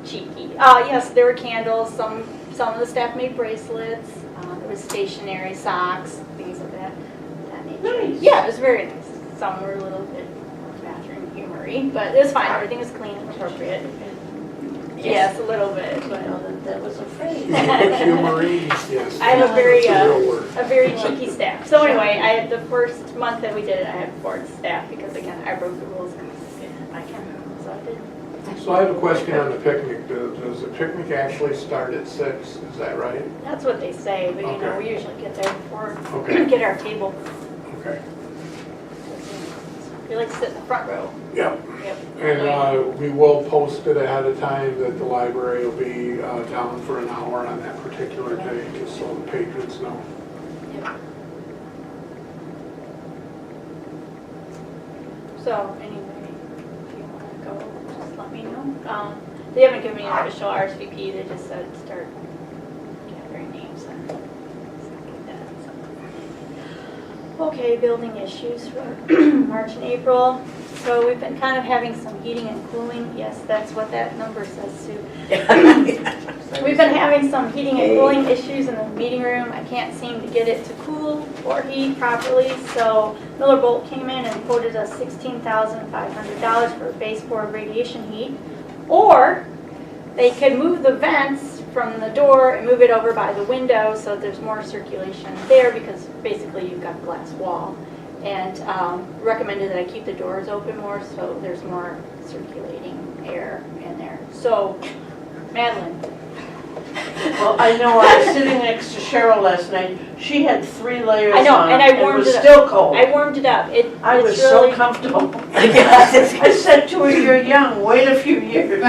cheeky. Yes, there were candles. Some of the staff made bracelets. There was stationery, socks, things of that nature. Nice. Yeah, it was very nice. Some were a little bit bathroom humory, but it was fine. Everything was clean and appropriate. Yes, a little bit. I But know that was a phrase. Humorine, yes. I have a very, That's a real word. a very cheeky staff. So anyway, I had the first month that we did it, I had 4 staff because again, I broke the rules. I can, so I did. So I have a question on the picnic. Does the picnic actually start at 6? Is that right? That's what they say, but you know, Okay. we usually get there before, Okay. get our table. Okay. We like to sit in the front row. Yep. Yep. And we will post it ahead of time that the library will be down for an hour on that particular day, just so the patrons know. Yep. So anyway, if you want to go, just let me know. They haven't given me an official RSVP, they just said start gathering names and stuff like that. So. Okay, building issues for March and April. So we've been kind of having some heating and cooling. Yes, that's what that number says, Sue. We've been having some heating and cooling issues in the meeting room. I can't seem to get it to cool or heat properly, so Miller Bolt came in and quoted us $16,500 for baseboard radiation heat. Or they could move the vents from the door and move it over by the window so there's more circulation there because basically you've got a glass wall. And recommended that I keep the doors open more so there's more circulating air in there. So, Madeline. Well, I know I was sitting next to Cheryl last night. She had 3 layers on. I know, and I warmed it was it up. still cold. I warmed it up. I was it's so really, comfortable. I said to her, "You're young. Wait a few years.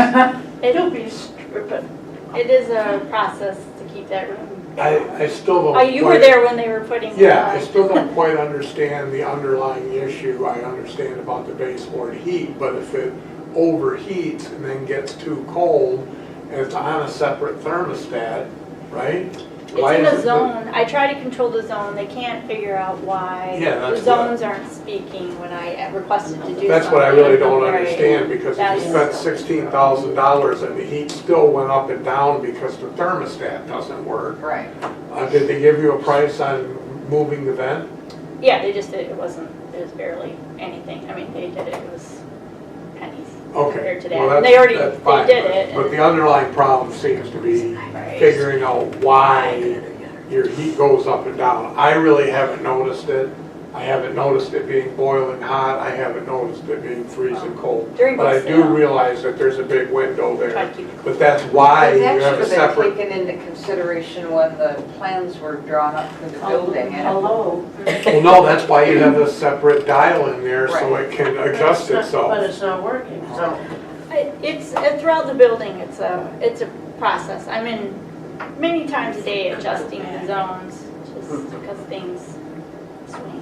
You'll be stripping." It is a process to keep that room I still don't. Oh, you were quite- there when they were putting. Yeah, I still don't quite understand the underlying issue. I understand about the baseboard heat, but if it overheats and then gets too cold, and it's on a separate thermostat, right? Why It's in is a it zone. I try to control the zone. They can't figure out why Yeah, the that's zones aren't speaking when I requested to do something. That's what I really don't Right. understand, because if you spent That's- $16,000 and the heat still went up and down because the thermostat doesn't work, Right. did they give you a price on moving the vent? Yeah, they just did, it was barely anything. I mean, they did it, it was pennies Okay. compared to that. well, And that's- they already, that's they fine, did but- it. But the underlying problem seems to be Right. figuring out why your heat goes up and down. I really haven't noticed it. I haven't noticed it being boiling hot. I haven't noticed it being freezing cold. During But I book do sale. realize that there's a big window Try there. to keep it But that's why you That have a should have separate. been taken into consideration when the plans were drawn up for the building. and- Hello. Well, no, that's why you have a separate dial in there so Right. it can adjust But itself. it's not working, so. It's throughout the building, it's a process. I'm in many times a day adjusting the zones, just because things swing.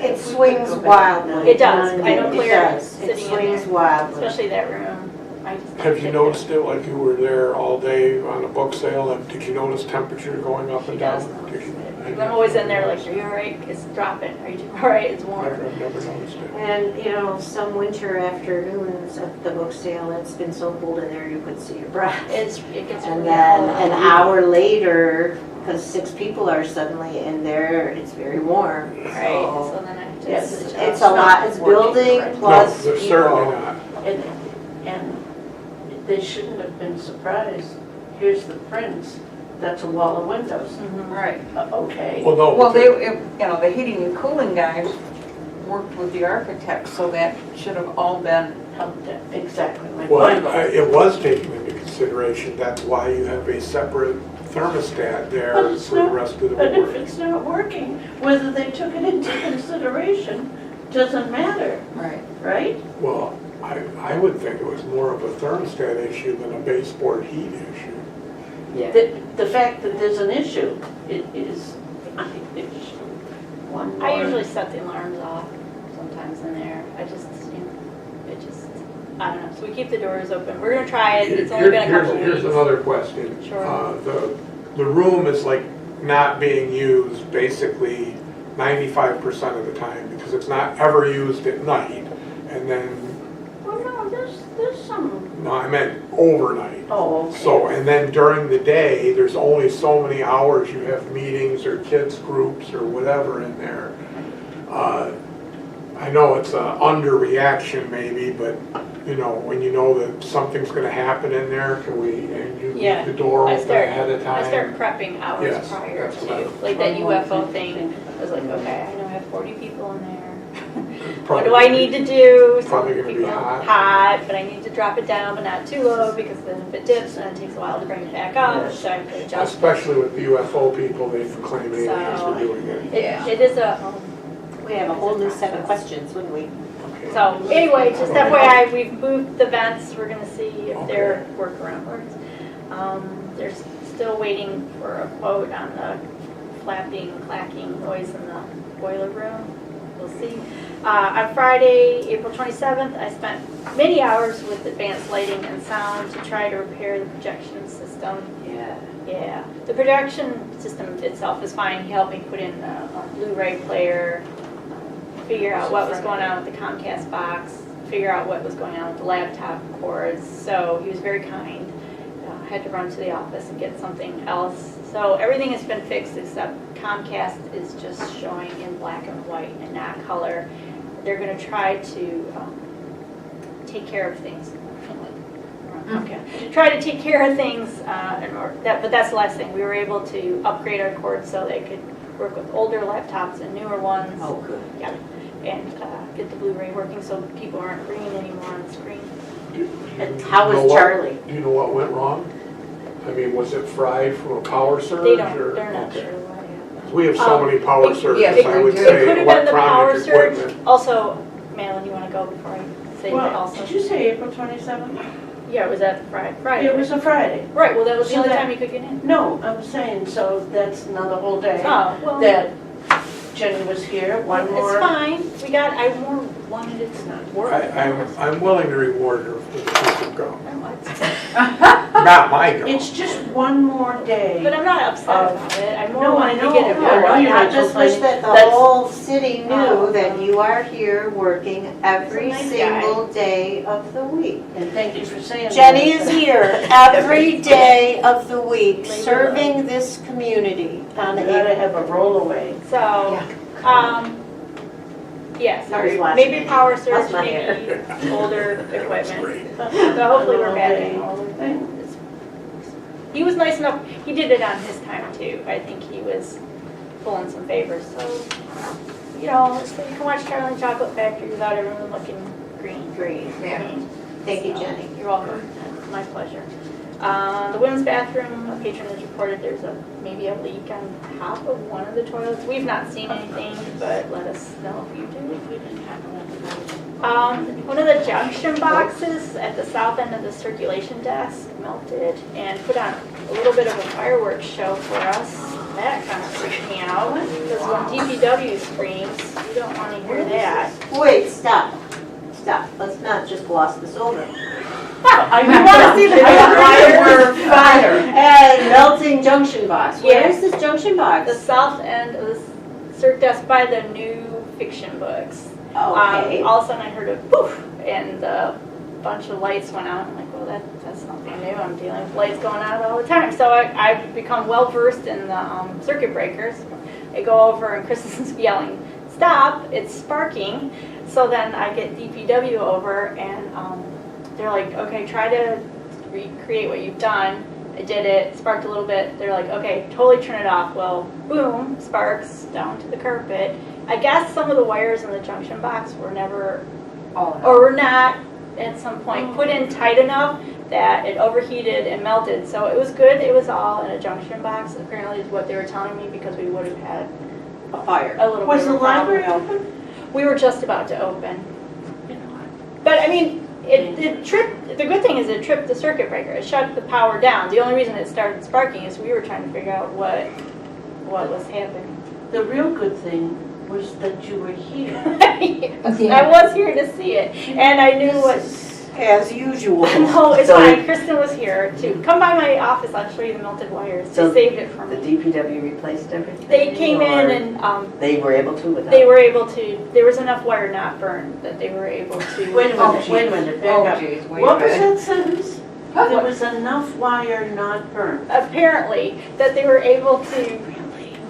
It swings wildly. It does. I know It Blair does. sitting It in swings there, wildly. especially that room. I just Have you can't noticed it like you were there all day on a book sale? And did you notice temperature going up and She does down? notice Did you- it. I'm always in there like, are you all right? It's dropping. Are you all right? It's warm. I've never noticed it. And, you know, some winter afternoons at the book sale, it's been so cold in there you could see your breath. It gets And really then cold. an hour later, because 6 people are suddenly in there, it's very warm. Right, So so then I It's, just. it's a lot, it's building No, plus they're certainly people. not. And they shouldn't have been surprised. Here's the prints, that's a wall of windows. Mhm. Right. Okay. Well, no. Well, but the heating and cooling guys worked with the architects, so that should have all been, Exactly my Well, point. it was taken into consideration. That's why you have a separate thermostat But there it's for the not- rest of the But if board. it's not working, whether they took it into consideration doesn't matter, right. right? Well, I would think it was more of a thermostat issue than a baseboard heat issue. Yeah. The fact that there's an issue, it is my issue. One I more. usually set the alarms off sometimes in there. I just, I don't know. So we keep the doors open. We're gonna try it. It's only been a couple Here's weeks. another question. Sure. The room is like not being used basically 95% of the time because it's not ever used at night. And then, Well, no, there's some, no, I meant overnight. oh, okay. So, and then during the day, there's only so many hours you have meetings or kids groups or whatever in there. I know it's an underreaction maybe, but you know, when you know that something's gonna happen in there, and you Yeah, leave the door I open start, ahead of time. I start prepping hours Yes, prior that's what I- to, like that UFO thing. I was like, okay, I know I have 40 people in there. What Probably do I need to do? So Probably gonna be people- hot. but I need to drop it down, but not too low, because then if it dips, then it takes a while to bring it back up, so I have to adjust. Especially with the UFO people, they claim aliens So- were doing it. It is a, We have a whole new set of questions, wouldn't we? Okay. so anyway, just FYI, we've moved the vents, we're gonna see if their workaround works. They're still waiting for a quote on the flapping, clacking noise in the boiler room. We'll see. On Friday, April 27th, I spent many hours with advanced lighting and sound to try to repair the projection system. Yeah, the projection system itself is fine. He helped me put in a Blu-ray player, figure out what was going on with the Comcast box, figure out what was going on with the laptop cords. So he was very kind. I had to run to the office and get something else. So everything has been fixed except Comcast is just showing in black and white and not color. They're going to try to take care of things. Okay. Try to take care of things, but that's the last thing. We were able to upgrade our cords so they could work with older laptops and newer ones. Oh, good. Yeah, and get the Blu-ray working so people aren't green anymore on the screen. And how You know was what- Charlie? Do you know what went wrong? I mean, was it fried from a power surge? They or- don't, they're not okay. sure why it happened. We have so many power surges, yes, I we would do. say It could have been the power electronic surge. equipment. Also, Madeline, you want to go before I say that Well, also? did you say April 27th? Yeah, it was at Friday. It was a Friday. Right, well, that was the So only that- time you could get in. No, I'm saying, so that's another whole day. Oh, well, That Jenny was here, one more. it's fine. I more wanted it to not work. I'm willing to reward her for the piece of gum. I want it. Not my gum. It's just one more day. But I'm not upset about it. I more No, I wanted to know. get it Yeah, working. you're I not just wish complaining. that the That's- whole city knew Oh. that you are here working every He's a nice single day of the week. And thank you for saying that. Jenny is here every day of the week, serving this community on You gotta a, have a rollaway. So, yes, Sorry, last maybe name. power That's surge, my maybe older That's equipment. great. So hopefully we're Day batting. thing. He was nice enough, he did it on his time too. I think he was pulling some favors, so, you know, so you can watch Charlie and Chocolate Factory without everyone looking green. Green, yeah. Thank you, Jenny. You're welcome, my pleasure. The women's bathroom, a patron has reported there's maybe a leak on top of one of the toilets. We've not seen anything, but let us know if you do. One of the junction boxes at the south end of the circulation desk melted and put on a little bit of a fireworks show for us. That kind of freaked me out, because when DPW screams, you don't want to hear that. Wait, stop. Let's not just gloss this over. I We wanna see the wire fire. And melting junction box. Where Yeah. is this junction The box? south end of the circ desk by the new fiction books. Okay. All of a sudden I heard a poof, and a bunch of lights went out. I'm like, well, that's nothing new. I'm dealing with lights going out all the time. So I've become well versed in the circuit breakers. I go over and Chris is yelling, stop, it's sparking. So then I get DPW over and they're like, okay, try to recreate what you've done. I did it, sparked a little bit. They're like, okay, totally turn it off. Well, boom, sparks down to the carpet. I guess some of the wires in the junction box were never, or were not at some point put in tight enough that it overheated and melted. So it was good, it was all in a junction box, apparently is what they were telling me, because we would have had A fire. a little Was bit the of a problem. library open? We were just about to open. But I mean, it tripped, the good thing is it tripped the circuit breaker. It shut the power down. The only reason it started sparking is we were trying to figure out what was happening. The real good thing was that you were here. I was here to see it, and I knew what. As usual. No, it's So- fine. Kristen was here to come by my office. I'll show you the melted wires. So They saved it for The me. DPW replaced everything? They came in or and They were able to without? they were able to. There was enough wire not burned that they were able to. Wait a minute, back up. geez, What was that sentence? There was enough wire not burned. Apparently, that they were able to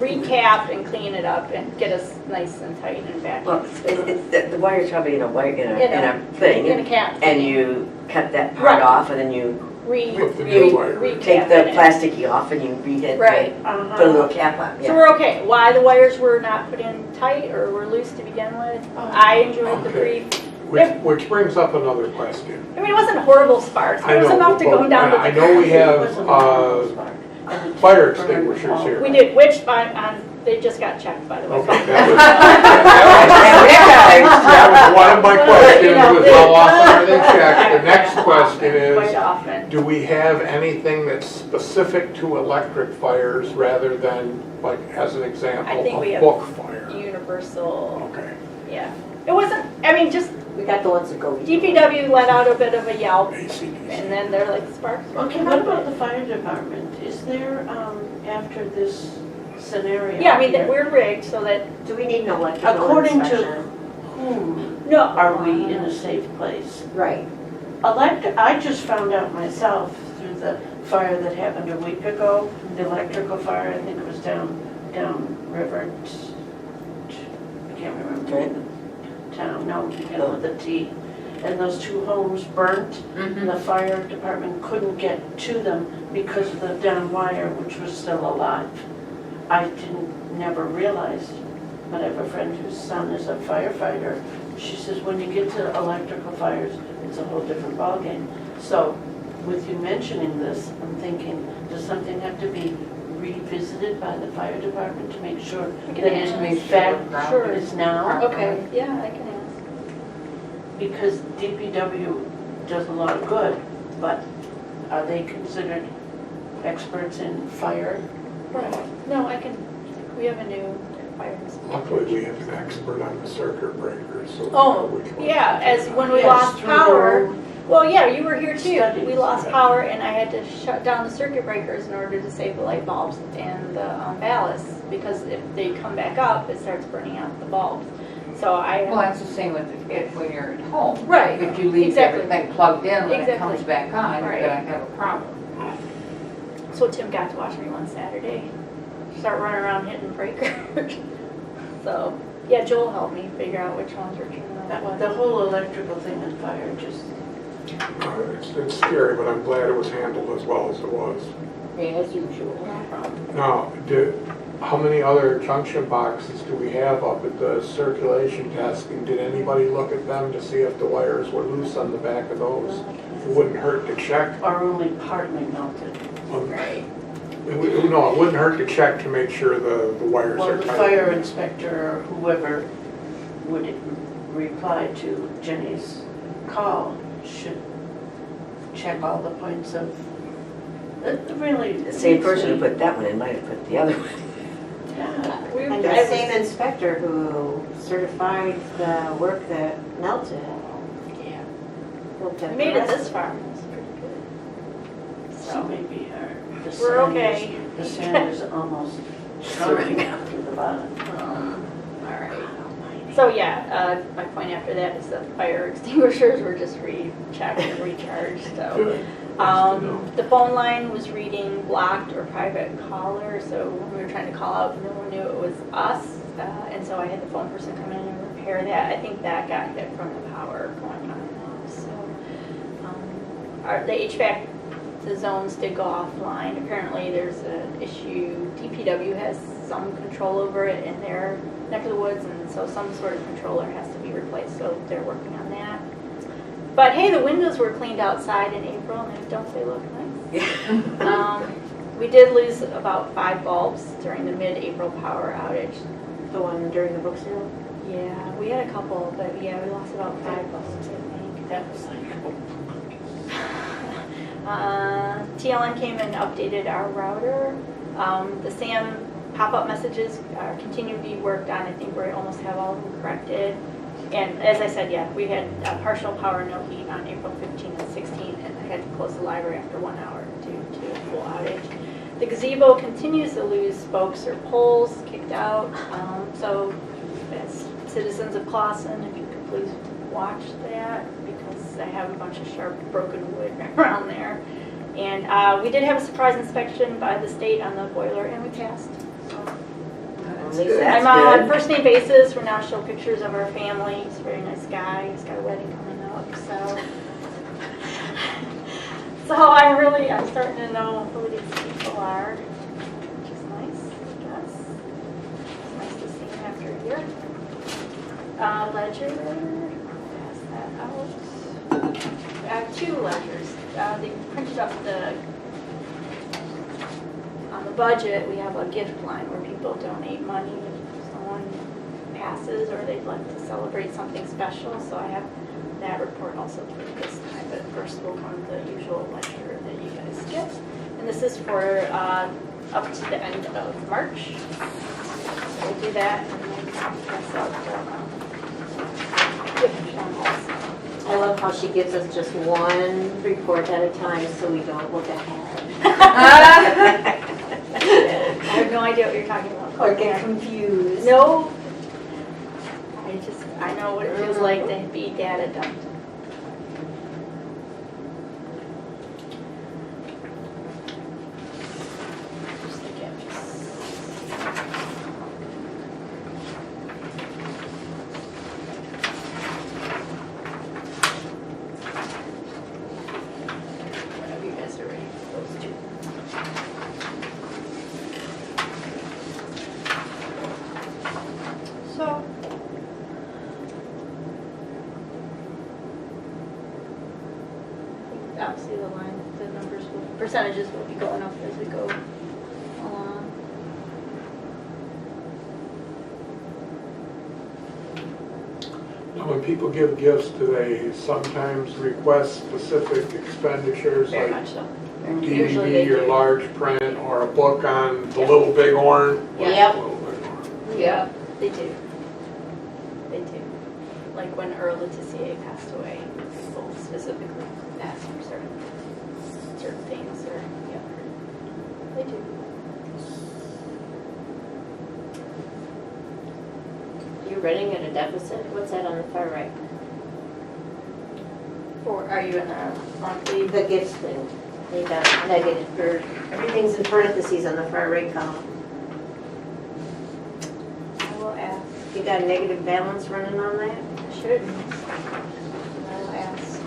recap and clean it up and get us nice and tight and back. Well, the wire's probably in a wire, in In a thing, In a cap. and you cut that part Right. off, and then you With the new wire. recap take the it. plasticky off, and you rehit, Right. put a little cap on, So yeah. we're okay. Why the wires were not put in tight or were loose to begin with, I enjoyed the Okay. brief. Which brings up another question. I mean, it wasn't horrible sparks. I It was know, enough to go but down to the. I know we It have wasn't a spark. fire extinguishers here. We did, which they just got checked, by the way. Okay, that was And one of my questions, was how often are they checked? The Quite next question is, often. do we have anything that's specific to electric fires rather than, like, as an example, I think we a have book fire? Universal, Okay. yeah. It wasn't, I mean, just We got the ones that go. DPW let out a bit of a yelp, ACDC. and then they're like, sparks. Okay, what about the fire department? Is there, after this scenario? Yeah, I mean, here, we're rigged so that, Do we need an electrical According to inspection? whom no. are we in a safe place? Right. I just found out myself through the fire that happened a week ago, the electrical fire, I think it was down river, I can't remember the town, no, began with a T. And those two homes burnt, and the fire department couldn't get to them because of the down wire, which was still alive. I never realized, but I have a friend whose son is a firefighter. She says, when you get to electrical fires, it's a whole different ballgame. So, with you mentioning this, I'm thinking, does something have to be revisited by the fire department to make sure We can that ask. in fact Sure. is now? Okay, yeah, I can ask. Because DPW does a lot of good, but are they considered experts in fire? No, we have a new fire inspector. Luckily, we have an expert on the circuit breakers, so. Oh, we can- yeah, as when we Yes, lost through power. the- Well, yeah, you were here too. Studies, We lost yeah. power and I had to shut down the circuit breakers in order to save the light bulbs and the ballasts, because if they come back up, it starts burning out the bulbs. So Well, that's the same with it when you're at home. Right, If you leave exactly. everything plugged in, when it Exactly. comes back on, you're Right. gonna have a problem. So Tim got to watch me one Saturday, start running around hitting breakers. So, yeah, Joel helped me figure out which ones were turning on. The whole electrical thing in fire just, It's scary, but I'm glad it was handled as well as it was. As usual. No problem. Now, how many other junction boxes do we have up at the circulation testing? Did anybody look at them to see if the wires were loose on the back of those? It wouldn't hurt to check. are only partly melted. Right. No, it wouldn't hurt to check to make sure the wires Well, are the tight. fire inspector or whoever would reply to Jenny's call should check all the points of, it really. The same person who put that one in might have put the other one. Yeah. And the same inspector who certified the work that melted. Yeah. looked at We the made it rest this of far. It's pretty good. So So, maybe the We're sand okay. the sand is almost running out to the bottom. all right. So yeah, my point after that is the fire extinguishers were just rechecked and recharged, so. Good. Nice to know. The phone line was reading blocked or private caller, so when we were trying to call out, no one knew it was us. And so I had the phone person come in and repair that. I think that got hit from the power going on and off, so. The HVAC, the zones did go offline. Apparently there's an issue, DPW has some control over it in their neck of the woods, and so some sort of controller has to be replaced, so they're working on that. But hey, the windows were cleaned outside in April, and don't they look nice? We did lose about 5 bulbs during the mid-April power outage. the one during the book sale. Yeah, we had a couple, but yeah, we lost about 5 bulbs, I think. That was like, TLN came and updated our router. The SAM pop-up messages continue to be worked on. I think we almost have all of them corrected. And as I said, yeah, we had partial power, no heat on April 15 and 16, and I had to close the library after 1 hour due to a full outage. The gazebo continues to lose spokes or poles kicked out. So as citizens of Clawson, if you could please watch that, because I have a bunch of sharp broken wood around there. And we did have a surprise inspection by the state on the boiler, and we passed. So. At least that's I'm on good. first name basis. We're now show pictures of our family. He's a very nice guy. He's got a wedding coming up, so. So I'm starting to know who these people are, which is nice, I guess. It's nice to see him after a year. Ledger, pass that out. I have 2 ledgers. They printed up on the budget, we have a gift line where people donate money if someone passes or they'd like to celebrate something special. So I have that report also for this time, but first will come the usual ledger that you guys get. And this is for up to the end of March. So we'll do that and then pass out the gift form also. I love how she gives us just one report at a time so we don't look ahead. I have no idea what you're talking about. Or get confused. No. I know what it feels like to be data dumped. Just the gifts. Whenever you guys are ready for those 2. So. Obviously the numbers percentages will be going up as we go along. you when people give gifts, do they sometimes request specific expenditures Very like much so. Usually they DVD or do. large print or a book on the Yeah. Little Big Horn? Yeah. Little Big Horn. Yeah, they do. They do. Like when Earl Letitia passed away, people specifically asked for certain things or, yeah, they do. You're running at a deficit? What's that on the far right? Or are you in a monthly? The gifts thing. They got negative, or everything's in parentheses on the far right column. I will ask. You got a negative balance running on that? I should. I will ask.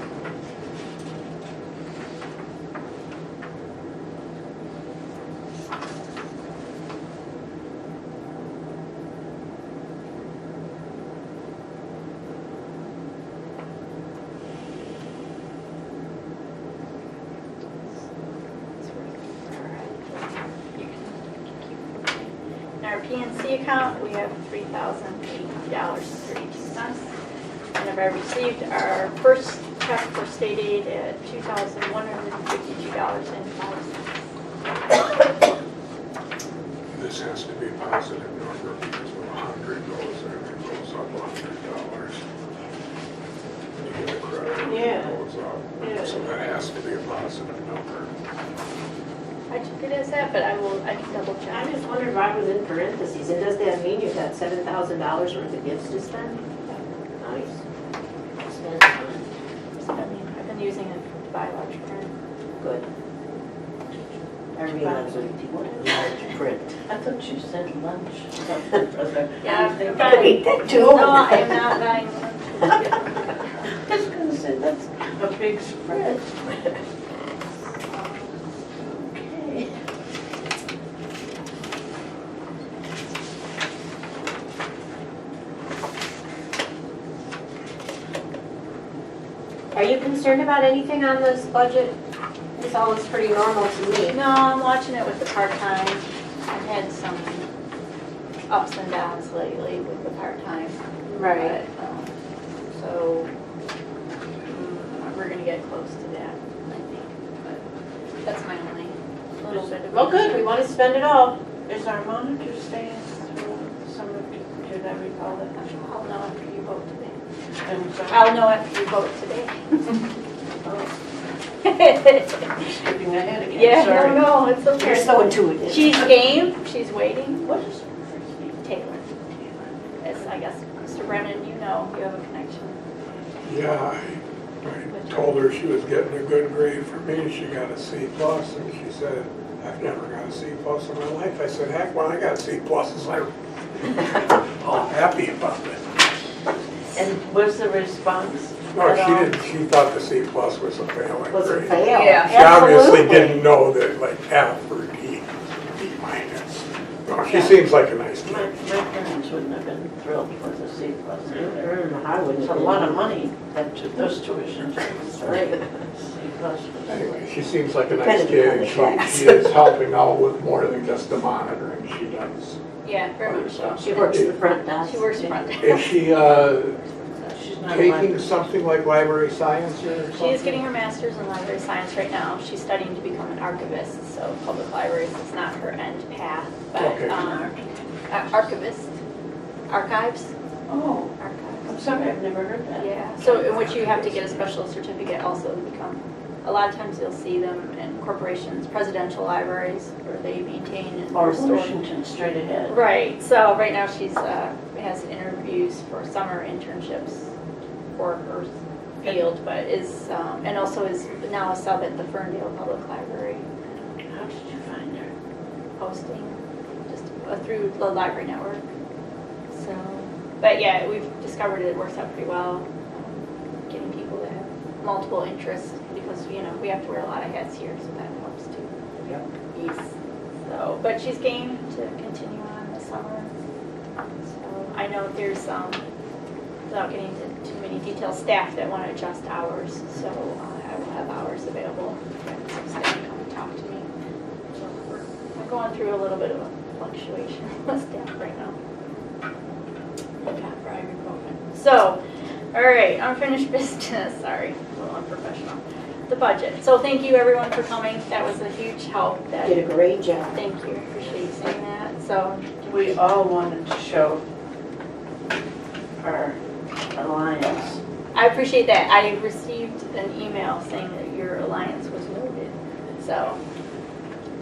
In our PNC account, we have $3,080.32. And I received our first check for state aid at $2,152.05. This has to be a positive number because when 100 goes in, it goes up $100. You get a credit, Yeah. it goes up. Yeah. So that has to be a positive number. I took it as that, but I can double I check. just wondered why it was in parentheses, and does that mean you've got $7,000 worth of gifts to spend? Nice. Spend fun. I've been using it to buy large print. Good. I realize what large print. I thought you said lunch. Yeah, I'm thinking- but- eat that too. No, I am not buying lunch. I was gonna say, that's a big spread. Okay. Are you concerned about anything on this budget? This all looks pretty normal to me. No, I'm watching it with the part-time. I've had some ups and downs lately with the part-time. Right. But, so, we're gonna get close to that, I think. But that's my only little bit of. Well, good, we want to spend it all. Is our monitor staying through summer, did I recall that? I'll know after you vote today. I'm sorry. I'll know after you vote today. Oh, skipping ahead again, Yeah, sorry. no, it's okay. You're so intuitive. She's game, she's waiting. What is her first name? Taylor. It's, I guess, Mr. Brennan, you know, you have a connection. Yeah, I told her she was getting a good grade for me. She got a C plus, and she said, I've never got a C plus in my life. I said, heck, when I got C pluses, I'm all happy about it. And was the response? No, at she all? didn't, she thought the C plus was a failing Was a grade. fail. Yeah. She obviously Absolutely. didn't know that like F or D minus. No, she seems like a nice My kid. parents wouldn't have been thrilled with a C plus either. I wouldn't. It's a lot of money, those tuition fees. Right. C plus was. Anyway, she seems like a nice Depending kid, on and the class. she is helping out with more than just the monitoring. She does Yeah, very other much so. stuff. She works the front desk. She works front Is desk. she She's not taking allowed. something like library science or something? She is getting her master's in library science right now. She's studying to become an archivist, so public libraries is not her end path. But Okay. archivist, archives, Oh, archives. I'm sorry, I've never heard that. Yeah, so in which you have to get a special certificate also to become, a lot of times you'll see them in corporations, presidential libraries, where they maintain and Or restore. Washington, straight ahead. Right, so right now she's, has interviews for summer internships for her field, but is, and also is now a sub at the Ferndale Public Library, How did you find her? posting just through the library network. So, but yeah, we've discovered it works out pretty well, getting people that have multiple interests, because, you know, we have to wear a lot of hats here, so that helps too. Yep. Ease. So, but she's game to continue on this summer. So I know there's, without getting into too many details, staff that want to adjust hours, so I will have hours available. If some staff come and talk to me. So we're going through a little bit of a fluctuation with staff right now. Yeah, for recruitment. So, all All right, unfinished business, sorry, a little unprofessional. The budget. So thank you everyone for coming. That was a huge help. That, Did a great job. thank you, appreciate you saying that. So, We all wanted to show our alliance. I appreciate that. I received an email saying that your alliance was noted. So,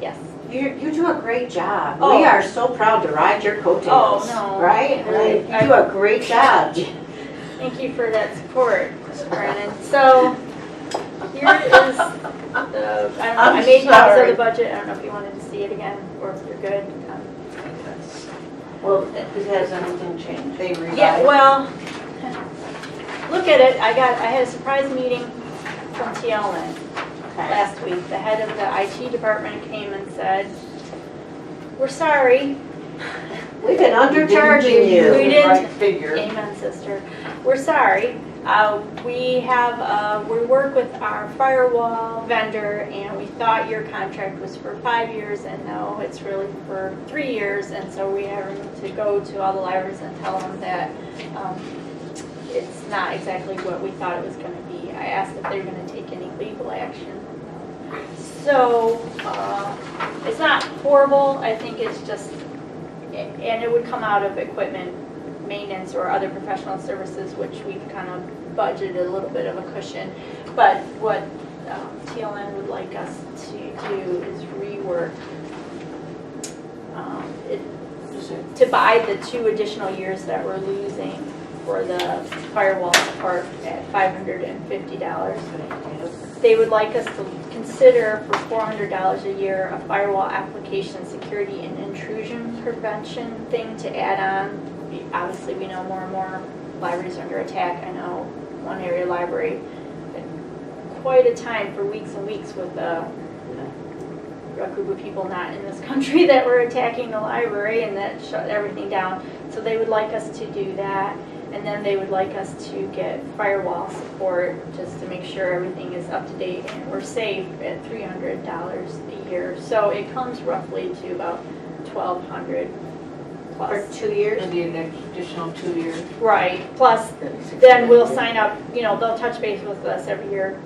yes. You do a great job. Oh. We are so proud to ride your coattails. Oh, no. Right? Right. You do a great job. Thank you for that support, Mr. Brennan. So, here is the, I don't know, I made copies of sorry. the budget. I don't know if you wanted to see it again or if you're good. Well, has anything changed? They revised. Yeah, well, look at it. I had a surprise meeting from TLN last week. The head of the IT department came and said, "We're sorry." We've been undercharging We you. didn't. Right figure. Amen, sister. We're sorry. We work with our firewall vendor, and we thought your contract was for 5 years, and no, it's really for 3 years. And so we are having to go to all the libraries and tell them that it's not exactly what we thought it was going to be. I asked if they were going to take any legal action. So it's not horrible. I think it's just, and it would come out of equipment maintenance or other professional services, which we've kind of budgeted a little bit of a cushion. But what TLN would like us to do is rework to buy the 2 additional years that we're losing for the firewall support at $550. They would like us to consider for $400 a year a firewall application security and intrusion prevention thing to add on. Obviously, we know more and more libraries are under attack. I know one area library had quite a time for weeks and weeks with a group of people not in this country that were attacking the library, and that shut everything down. So they would like us to do that, and then they would like us to get firewall support just to make sure everything is up to date and we're safe at $300 a year. So it comes roughly to about $1,200 plus. For 2 years? And the additional 2 years. Right, plus then we'll sign up, they'll touch base with us every year.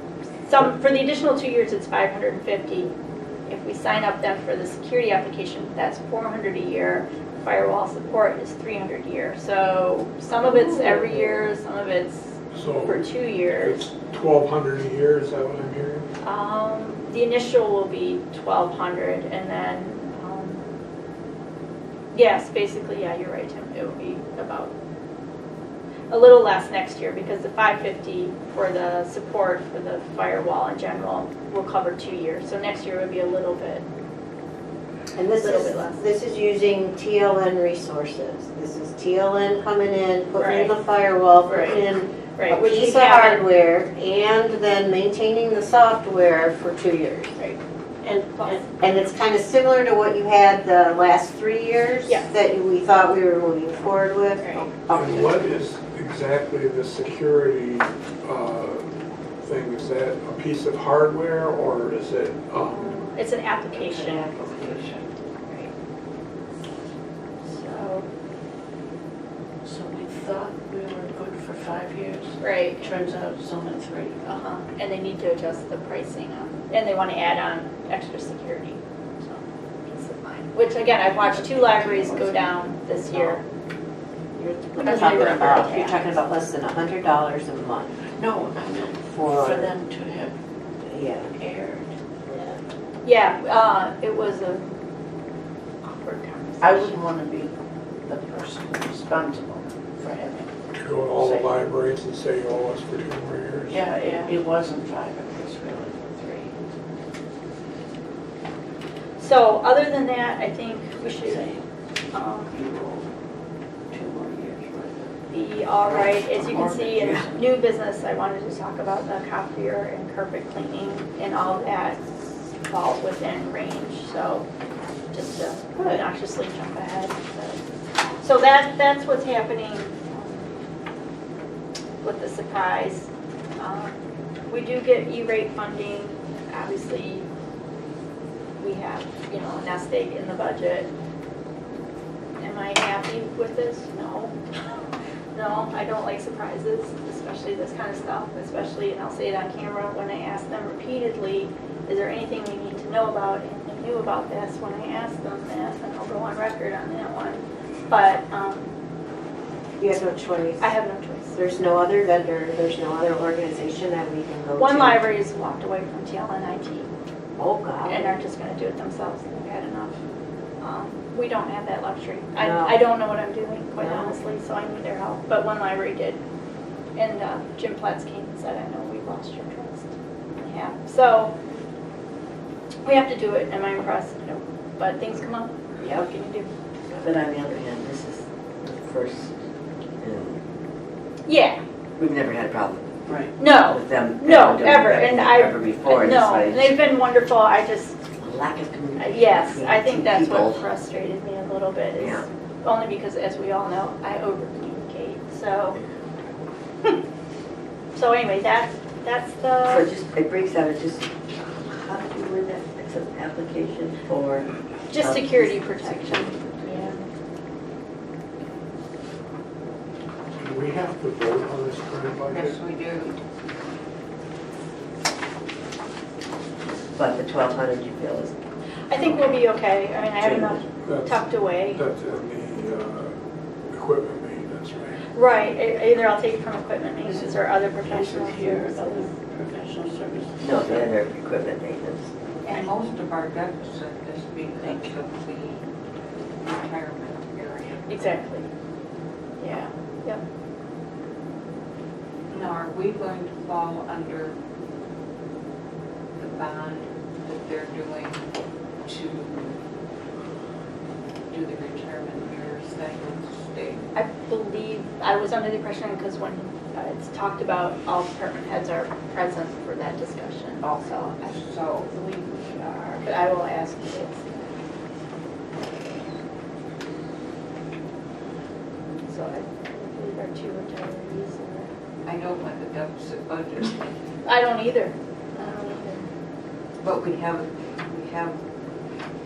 For the additional 2 years, it's $550. If we sign up then for the security application, that's $400 a year. Firewall support is $300 a year. So some of it's every year, some of it's for So 2 years. it's $1,200 a year, is that what I'm hearing? The initial will be $1,200, and then, yes, basically, yeah, you're right, Tim. It will be about a little less next year because the $550 for the support for the firewall in general will cover 2 years. So next year would be a little bit. And this Little bit less. is using TLN resources. This is TLN coming in, putting in Right. the firewall, Right. putting in Right, a which we piece of haven't- hardware, and then maintaining the software for 2 years. Right. And, Plus. and it's kind of similar to what you had the last 3 years? Yeah. That we thought we were moving forward with? Right. Okay. And what is exactly the security thing? Is that a piece of hardware, or is it, It's an application. Application. Right. So we thought we were good for 5 years. Right. Turns out it's only 3. And they need to adjust the pricing and they want to add on extra security. So, peace of mind. Which again, I've watched 2 libraries go down this year. You're Because they were under attack. talking about less than $100 a month No, I meant for, for them to have yeah. aired. Yeah, it was a awkward conversation. I wouldn't want to be the person responsible for having. to go to all the libraries and say, you owe us for 2 more years? Yeah, it wasn't 5, it was really 3. So other than that, I think we should Say, you owe 2 more years worth be all right. As you can see in new business, I wanted to talk about the copier and carpet cleaning and all of that falls within range. So just to obnoxiously jump ahead. So that's what's happening with the surprise. We do get E-rate funding. Obviously, we have, a nest egg in the budget. Am I happy with this? No. No, I I don't like surprises, especially this kind of stuff, especially, and I'll say it on camera, when I ask them repeatedly, is there anything we need to know about? And they knew about this when I asked them that, and I'll go on record on that one. But You have no choice. I have no choice. There's no other vendor, there's no other organization that we can go to. One library has walked away from TLNIT Oh, God. and are just gonna do it themselves. They've had enough. We don't have that luxury. No. I don't know what I'm doing, quite No. honestly, so I need their help. But one library did. And Jim Platts came and said, I know we've lost your trust. Yeah, so we have to do it. Am I impressed? No. But things come up. Yep. What can you do? But on the other hand, this is the first, Yeah, we've never had a problem Right. no, with them. no, doing ever. that And I, ever before. It's no, like and they've been wonderful. I just, a lack of communication. yes, between I the think two that's people. what frustrated me a little bit is Yeah. only because, as we all know, I over-communicate. So, so anyway, that's So the, just, it breaks out, just, how do you word that? It's an application for. just security protection. Yeah. Do we have to vote on this current budget? Yes, we do. But the 1,200 you feel is. I think we'll be okay. I mean, I have enough That's- tucked away. That's in the equipment maintenance, right? Right, either I'll take it from equipment maintenance or other professional This is here, services. other professional services. No, the other equipment maintenance. And most of our deficit is because of the retirement area. Exactly. Yeah, yep. Now, are we going to fall under the bond that they're doing to do the retirement years thing with the state? I believe, I was under the impression, because when it's talked about, all department heads are present for that discussion. Also, I So, believe we are, but I will ask you. So I believe our two retirees are, I don't want the deficit budget, I don't either. I don't either. but we have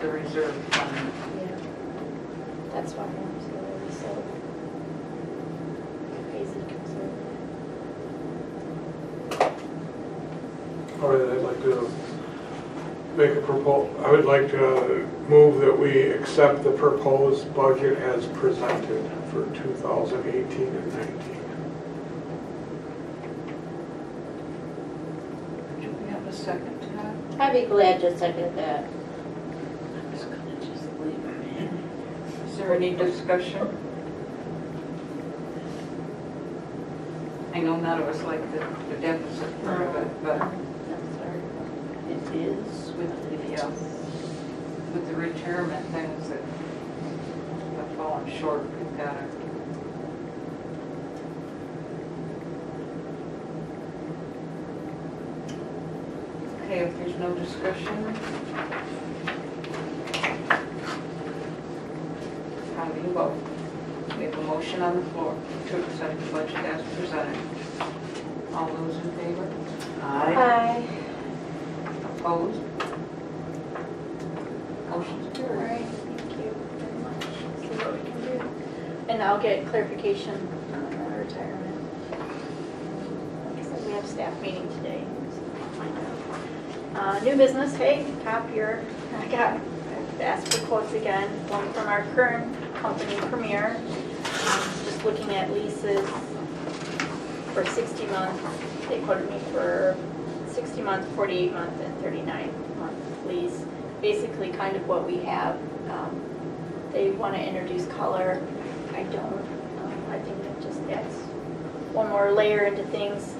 the reserve fund. Yeah. That's why I'm so crazy conservative. All right, I'd like to make a I would like to move that we accept the proposed budget as presented for 2018 and 19. Do we have a second to that? I'd be glad to second that. I'm just gonna just leave it in. Is there any discussion? I know none of us like the deficit part of it, but It is with with the retirement things that have fallen short, we've got to. Okay, if there's no discussion, how do you vote? We have a motion on the floor to accept the budget as presented. All those in favor? Aye. Hi. Opposed? Motion's All carried. right, thank you very much. See what we can do. And I'll get clarification on the retirement. Like I said, we have staff meeting today, so I'll find out. New business, hey, copier. I've asked for quotes again, one from our current company, Premier. Just looking at leases for 60 months. They quoted me for 60 month, 48 month, and 39 month lease. Basically kind of what we have. They want to introduce color. I don't. I think it just adds one more layer into things.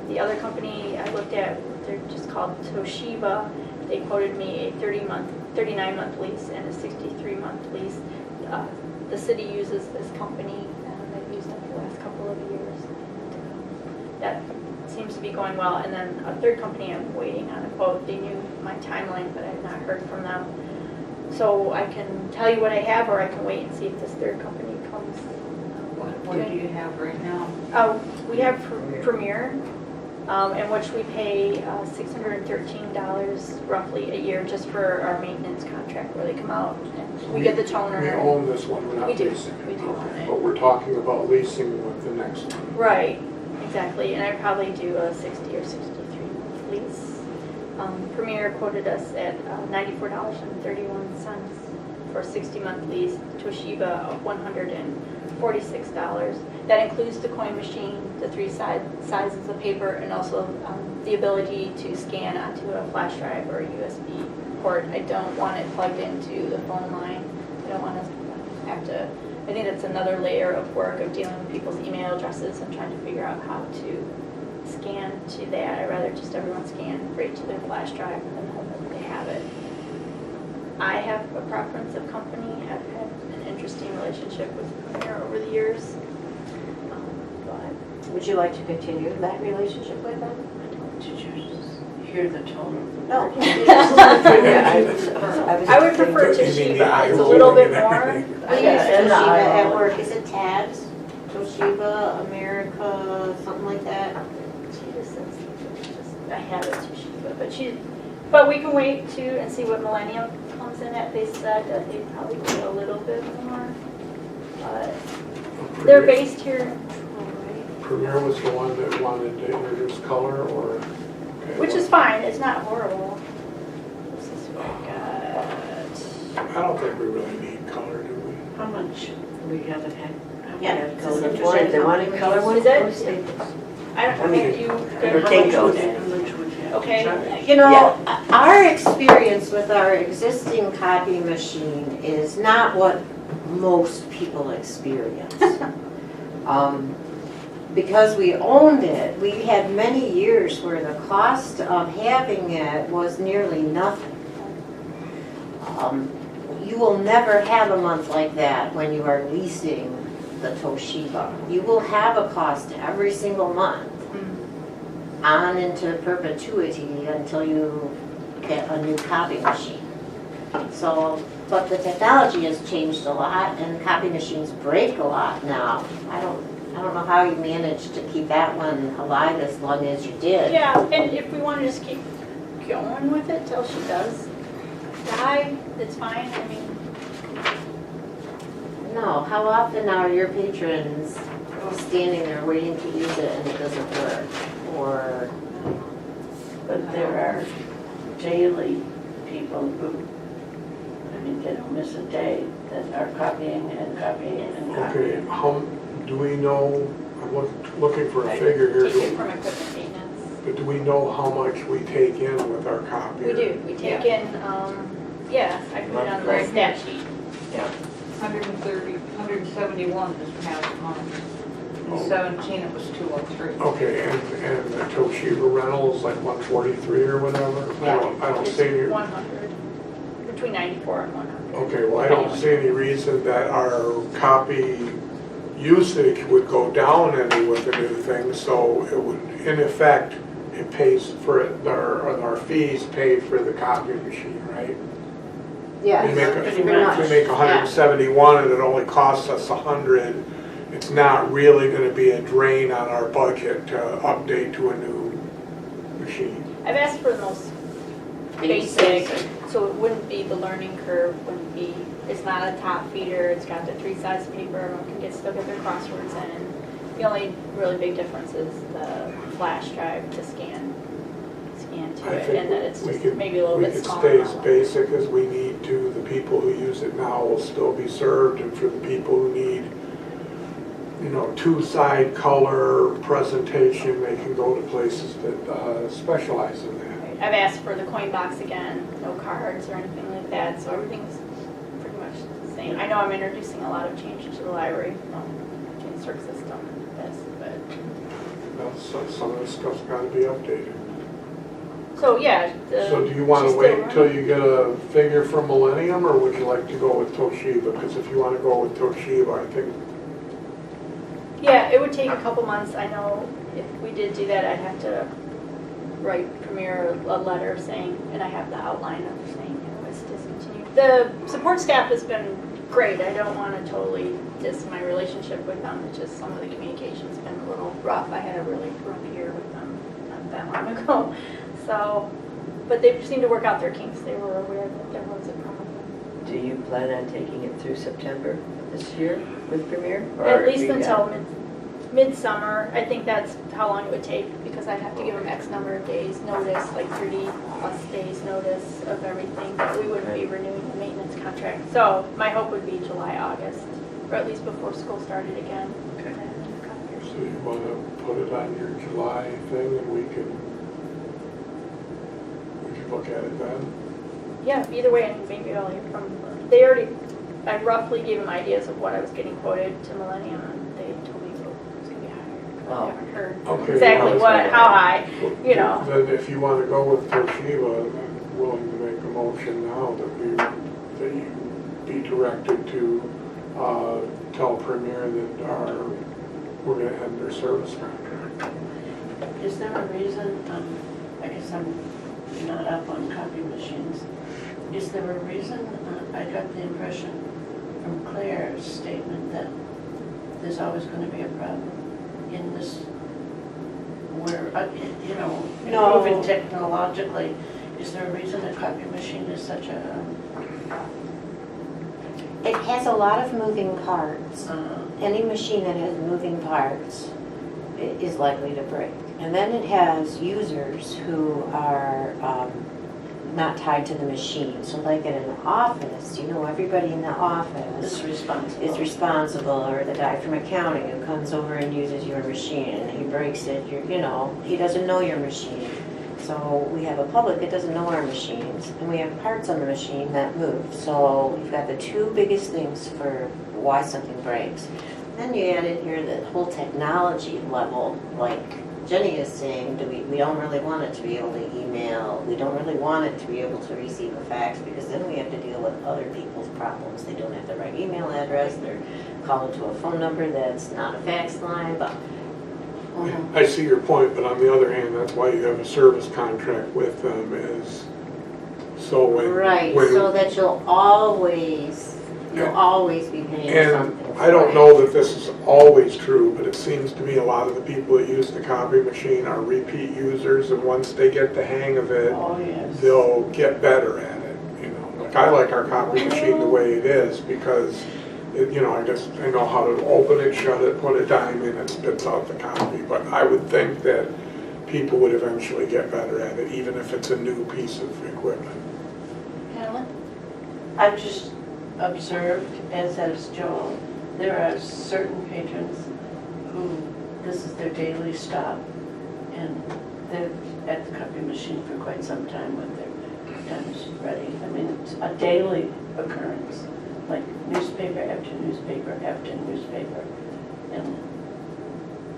The other company I looked at, they're just called Toshiba. They quoted me a 39 month lease and a 63 month lease. The city uses this company. They've used them for the last couple of years. And, that seems to be going well. And then a third company I'm waiting on a quote. They knew my timeline, but I have not heard from them. So I can tell you what I have, or I can wait and see if this third company comes. What do you have right now? Oh, we have Premier. in which we pay $613 roughly a year just for our maintenance contract where they come out and we get the toner. We own this one, we're not We do. leasing it. We do own Okay. it. But we're talking about leasing with the next one. Right, exactly, and I probably do a 60 or 63 lease. Premier quoted us at $94.31 for a 60-month lease. Toshiba, $146. That includes the coin machine, the three sizes of paper, and also the ability to scan onto a flash drive or a USB port. I don't want it plugged into the phone line. I don't want to have to, I think that's another layer of work of dealing with people's email addresses and trying to figure out how to scan to that. I'd rather just everyone scan right to their flash drive and then hope that they have it. I have a preference of company. I've had an interesting relationship with Premier over the years. Go ahead. Would you like to continue that relationship with them? Did you just hear the tone of the No. word? I would prefer You mean the Toshiba. eye It's a little bit rolling and more. everything. We use Yeah, and Toshiba I at will. work. Is it Tabs? Toshiba, America, something like that? She just says, I have it Toshiba, but we can wait too and see what Millennium comes in at. They said that they probably pay a little bit more, but they're based here in Troy, Premier was the one that wanted to introduce color, or? Okay, which well, is fine. It's not horrible. This is what I got. I don't think we really need color, do we? How much we haven't had? Yeah. haven't This is had interesting. If they want in color one, Is it? go to Staples. I don't I mean, think you. or How Kinko's. much would you have to Okay. charge? You know, our experience with our existing copy machine is not what most people experience. Because we owned it, we had many years where the cost of having it was nearly nothing. You will never have a month like that when you are leasing the Toshiba. You will have a cost every single month on into perpetuity until you get a new copy machine. So, but the technology has changed a lot and copy machines break a lot now. I don't know how you managed to keep that one alive as long as you did. Yeah, and if we want to just keep going with it till she does die, it's fine. I mean, No, how often are your patrons standing there waiting to use it and it doesn't work? Or, But there are daily people who, I mean, they don't miss a day that are copying and copying and Okay, copying. how, do we know, I'm looking for a figure here, take it from equipment maintenance. but do we know how much we take in with our copier? We do. We take in, yeah, I put it on the stat sheet. 130, 171 this past month. In 17, it was 203. Okay, and the Toshiba rental is like 143 or whatever? I don't It's see any, 100, between 94 and 100. okay, well, I don't see any reason that our copy usage would go down any with the new thing, so it would, in effect, it pays for it, our fees pay for the copy machine, right? yeah, We make, pretty much, we make 171 and it only costs us 100. It's not really gonna be a drain on our budget to update to a new machine. I've asked for the most basic, so it wouldn't be the learning curve, wouldn't be, it's not a top feeder, it's got the three sides of paper, everyone can still get their crosswords in. The only really big difference is the flash drive to scan to I it, think and that it's we just could- maybe a little bit smaller. We could stay as model. basic as we need to. The people who use it now will still be served, and for the people who need, you know, two-side color presentation, they can go to places that specialize in that. Right. I've asked for the coin box again, no cards or anything like that, so everything's pretty much the same. I know I'm introducing a lot of change to the library, change circ system, this, but, Well, some of this stuff's gotta be updated. so yeah. So do you wanna she's wait still until you get a figure from Millennium, or would you like to go with Toshiba? Because if you wanna go with Toshiba, I think, Yeah, it would take a couple months. I know if we did do that, I'd have to write Premier a letter saying, and I have the outline of saying it was discontinued. The support staff has been great. I don't want to totally diss my relationship with them. It's just some of the communication's been a little rough. I had a really rough year with them. that long ago. So, but they seemed to work out their kinks. They were aware that there was a problem. Do you plan on taking it through September this year with Premier? Or At least do you until got- midsummer. I think that's how long it would take, because I'd have to give them X number of days notice, like 30 plus days notice of everything, but we wouldn't be renewing the maintenance contract. So my hope would be July, August, or at least before school started again. Okay. So you want to put it on your July thing and we can look at it then? Yeah, either way, and maybe I'll hear from, I roughly gave them ideas of what I was getting quoted to Millennium, and they told me it was going to be higher. I Oh. haven't heard Okay. exactly how high, you know. Then if you want to go with Toshiba, I'm willing to make a motion now that you be directed to tell Premier that we're going to end their service contract. Is there a reason, I guess I'm not up on copy machines. Is there a reason, I got the impression from Claire's statement that there's always going to be a problem in this, where, No. improving technologically. Is there a reason a copy machine is such a, It has a lot of moving parts. Any machine that has moving parts is likely to break. And then it has users who are not tied to the machine. So like in an office, everybody in the office is responsible? is responsible, or the guy from accounting who comes over and uses your machine and he breaks it, he doesn't know your machine. So we have a public that doesn't know our machines, and we have parts on the machine that move. So we've got the two biggest things for why something breaks. Then you add in here the whole technology level, like Jenny is saying, we don't really want it to be able to email. We don't really want it to be able to receive a fax, because then we have to deal with other people's problems. They don't have the right email address. They're calling to a phone number that's not a fax line. But I see your point, but on the other hand, that's why you have a service contract with them, is so right, when so that you'll always be paying and something. I don't know that this is always true, but it seems to me a lot of the people that use the copy machine are repeat users, and once they get the hang of it, Oh, yes. they'll get better at it, Like, I like our copy machine the way it is, because I know how to open it, shut it, put a dime in, it spits out the copy. But I would think that people would eventually get better at it, even if it's a new piece of equipment. Helen? I've just observed, as has Joel, there are certain patrons who this is their daily stop, and they're at the copy machine for quite some time with their times ready. I mean, it's a daily occurrence, like newspaper after newspaper after newspaper. And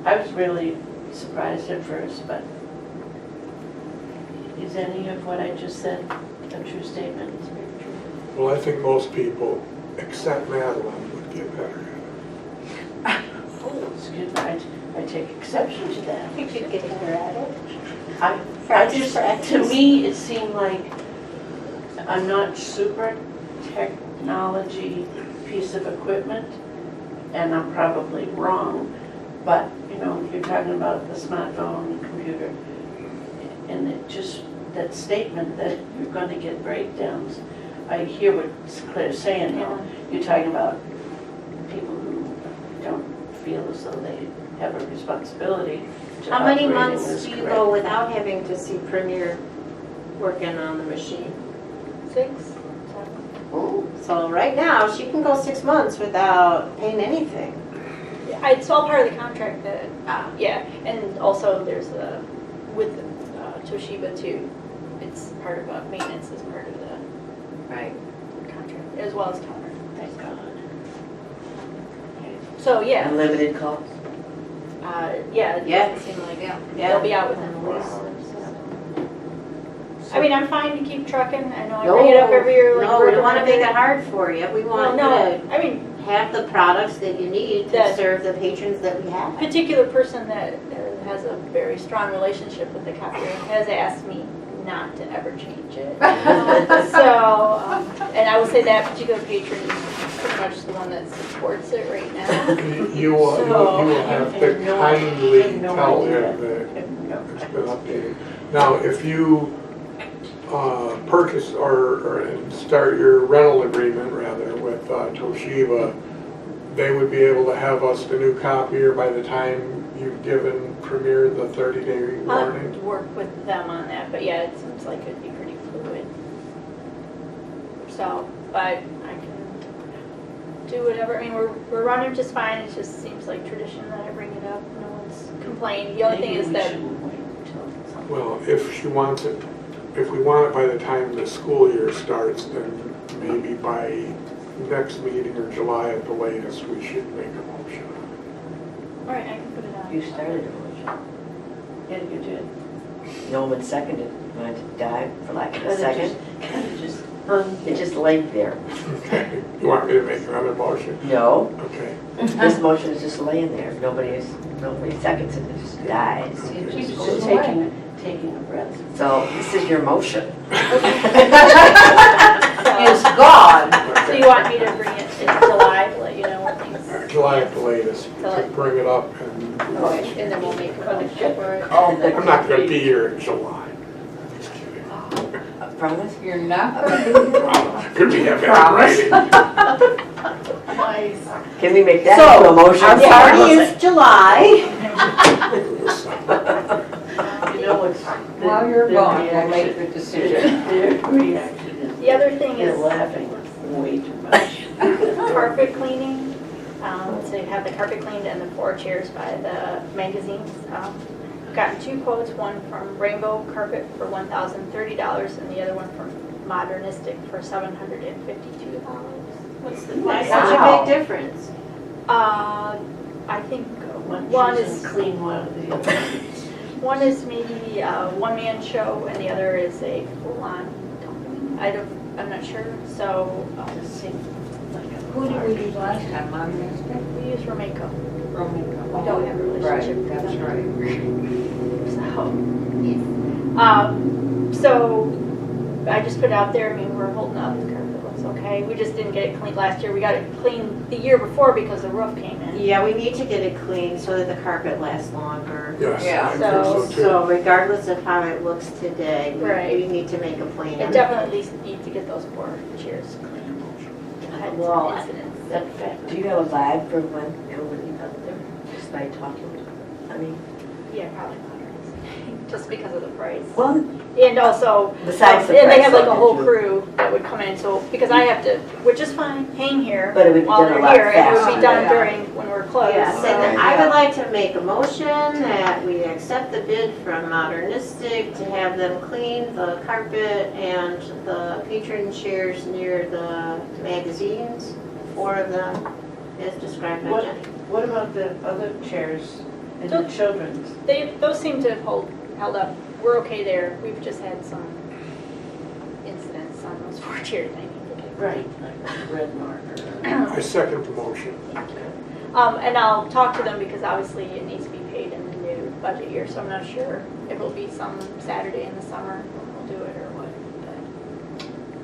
I was really surprised at first, but is any of what I just said a true statement? Well, I think most people, except Madeline, would get better at it. Oh, excuse me, I take exception to that. You could get better at it. I just, to me, it seemed like a not super technology piece of equipment, and I'm probably wrong, but, you're talking about the smartphone, the computer, and it just, that statement that you're going to get breakdowns, I hear what Claire's saying now. You're talking about people who don't feel as though they have a responsibility to How many operating months this do you correctly. go without having to see Premier working on the machine? 6? So right now, she can go 6 months without paying anything. It's all part of the contract that, yeah, and also there's with Toshiba too, it's part of maintenance is part of the Right. contract, as well as counter. Thank God. So, yeah, Unlimited calls? yeah, Yeah. it seemed like, Yeah. they'll be out within a week. I mean, I'm fine to keep trucking, I know I No, bring it up every year, like. No, we we're don't want to doing make it hard for you. We Well, want you no, to I mean, have the products that you need to That- serve the patrons that we have. particular person that has a very strong relationship with the copier has asked me not to ever change it. So, and I will say that particular patron is pretty much the one that supports it right now. You will have to I have no kindly idea. tell I him have that no it's been updated. Now, if you purchase or start your rental agreement rather with Toshiba, they would be able to have us the new copier by the time you've given Premier the 30-day I'll warning? work with them on that, but yeah, it seems like it'd be pretty fluid. So, but I can do whatever, I mean, we're running just fine, it just seems like tradition that I bring it up, no one's complained. The only thing is that, Well, if she wants it, if we want it by the time the school year starts, then maybe by next meeting or July at the latest, we should make a motion. all right, I can put it on. You started a motion. Yeah, you did. No one seconded. You want to die for lack of a But second? it just It just laid there. Okay. You want me to make another motion? No, Okay. this motion is just laying there. Nobody seconds it. It just dies. It's goes just away. taking a breath. So this is your motion. It's gone. So you want me to bring it in July to let you know what things, July at the latest, So to like- bring it up and and then we'll make a motion for it. I'm not gonna be here in July. I'm just kidding. Promise? You're not going to be here? Could we have that writing? Nice. Can we make that into a motion? Our party is July. You know what's. While you're their gone, we'll reaction- make the decision. Their reaction is. The other thing They're is laughing way too much. carpet cleaning, to have the carpet cleaned and the 4 chairs by the magazines. Gotten 2 quotes, one from Rainbow Carpet for $1,030 and the other one from Modernistic for $752. What's the Why price? such a big difference? I think one One is is clean, one of the other. one is maybe a one-man show and the other is a full-on company. I'm not sure, so It seems like a. Who did we use last time, Modernistic? we use Romeco. Romico. We don't have a relationship with Right, that's them. right. So I just put it out there, I mean, we're holding up, the carpet looks okay. We just didn't get it cleaned last year. We got it cleaned the year before because the roof came in. Yeah, we need to get it clean so that the carpet lasts longer. Yes, Yeah. I think so too. So regardless of how it looks today, Right. we need to make a plan. It definitely need to get those 4 chairs cleaned. I had Well, some incidents. That fact. Do you have a vibe for when nobody's out there? Just by talking? I mean, Yeah, probably not, just because of the price. well, And also, besides the and they price, have like a though, whole did you- crew that would come in, so, because I have to, which is fine, hang here But it would be while done a they're lot here. It would faster. be done Yeah. during, when we're closed. Yes, so- and I would like to make a motion that we accept the bid from Modernistic to have them clean the carpet and the patron chairs near the magazines, 4 of them, as described by What- Jenny. What about the other chairs in the children's? Those seem to have held up. We're okay there. We've just had some incidents on those 4 chairs. I need to get Right, like the red marker. I second the motion. And I'll talk to them because obviously it needs to be paid in the new budget year, so I'm not sure if it'll be some Saturday in the summer when we'll do it or what. But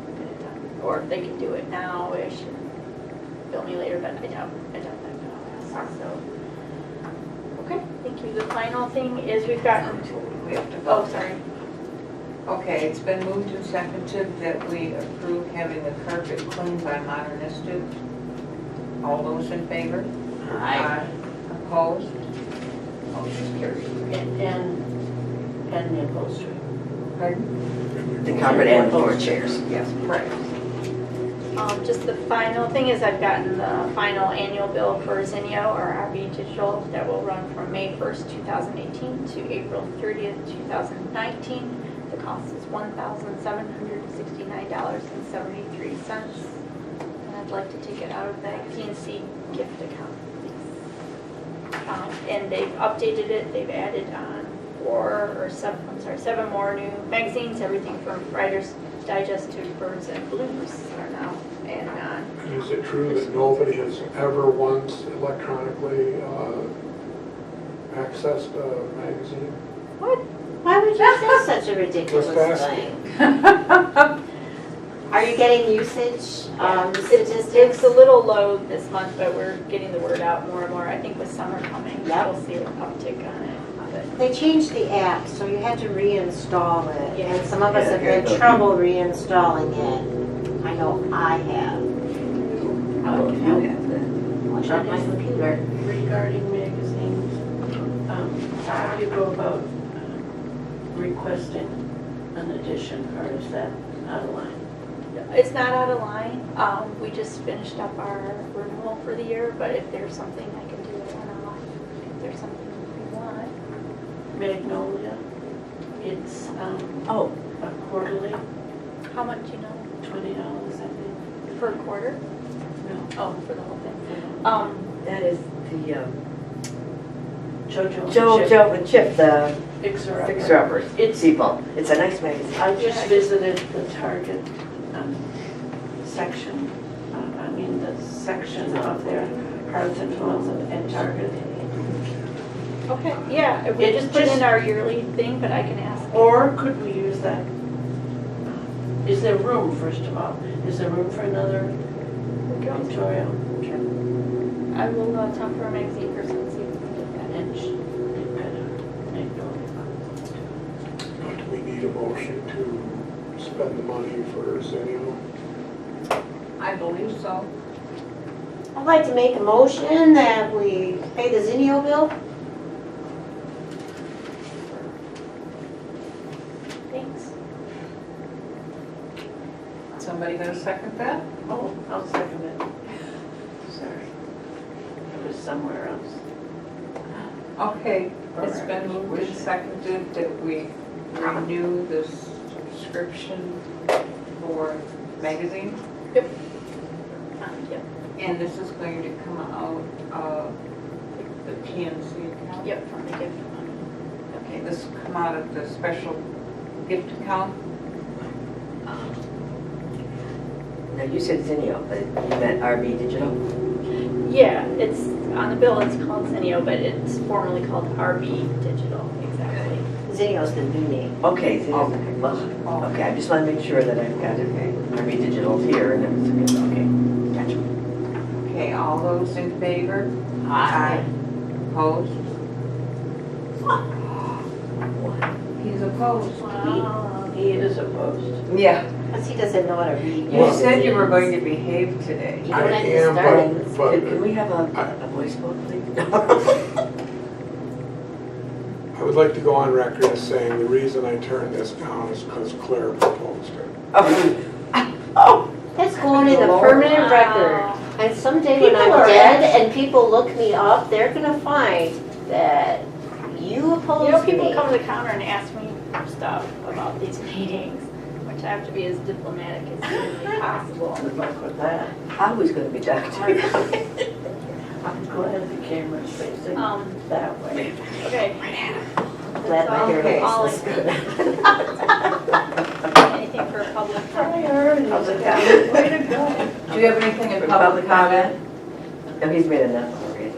we'll get it done. Or if they can do it now-ish and bill me later, but I doubt that gonna last, so. Okay, thank you. The final thing is we've gotten, We have to oh, vote. sorry. Okay, it's been moved and seconded that we approve having the carpet cleaned by Modernistic. All those in favor? Aye. Opposed? Motion carried. And the upholstery. Pardon? the carpet and 4 chairs, yes. Right. Just the final thing is I've gotten the final annual bill for Zinio or RB Digital that will run from May 1st, 2018 to April 30th, 2019. The cost is $1,769.73. And I'd like to take it out of that PNC gift account, please. And they've updated it. They've added on 7 more new magazines, everything from Writer's Digest to Birds and Blues are now added on. And is it true that nobody has ever once electronically accessed a magazine? What? Why would you say such a ridiculous Just thing? Are you getting usage statistics? It's a little low this month, but we're getting the word out more and more. I think with summer coming, Yep. we'll see an uptick on it. They changed the app, so you had to reinstall it. Yeah. And some of us have had trouble reinstalling it. I know I have. How do you have that? On my computer. Regarding magazines, how do you go about requesting an edition, or is that out of line? It's not out of line. We just finished up our renewal for the year, but if there's something I can do it on off, if there's something you want. Magnolia, it's Oh, a quarterly, How much, you know, $20, I think. per quarter? No, Oh, for the whole thing. that is the JoJo. Joe and Chip, the Fixer Upper. Fixer Uppers. It's- people. It's a nice magazine. I just visited the Target section, the section of their cards and tools at Target. Okay, yeah, we It's just put in just- our yearly thing, but I can ask. Or could we use that? Is there room, first of all? Is there room for another Victoria? I will talk to our magazine person and see if we can get that. And they've got a Magnolia. Do we need a motion to spend the money for Zenio? I believe so. I'd like to make a motion that we pay the Zinio bill. Thanks. Somebody gonna second that? Oh, I'll second it. Sorry. It was somewhere else. Okay, it's been moved and seconded that we renew the subscription for magazine. Yep. And this is going to come out of the PNC account? Yep, from the gift fund. Okay, this will come out of the special gift account? Now, you said Zenio, but you meant RB Digital? Yeah, it's, on the bill it's called Zenio, but it's formally called RB Digital, exactly. Zinio's the new name. Okay, Zenio. Okay, I just want to make sure that I've got it. RB Digital's here and everything. Okay, gotcha. Okay, all those in favor? Aye. Opposed? He's opposed. Wow. He is opposed. Yeah. Because he doesn't know how to read. You said you were going to behave today. You I don't have to am, start but Can we have a voice vote, please? I would like to go on record as saying the reason I turned this down is because Claire proposed it. Oh, That's going in the permanent record. And someday when People I'm are dead and people look me up, they're gonna find that you opposed You know, people me. come to the counter and ask me stuff about these meetings, which I have to be as diplomatic as humanly possible. Good luck with that. I was going to be doctor. I'm glad the camera's facing that way. Okay. Glad my hair Okay. All looks in- good. Anything for public I comment? heard. How's it going? Way to go. Do you have anything in public comment? No, he's made enough already.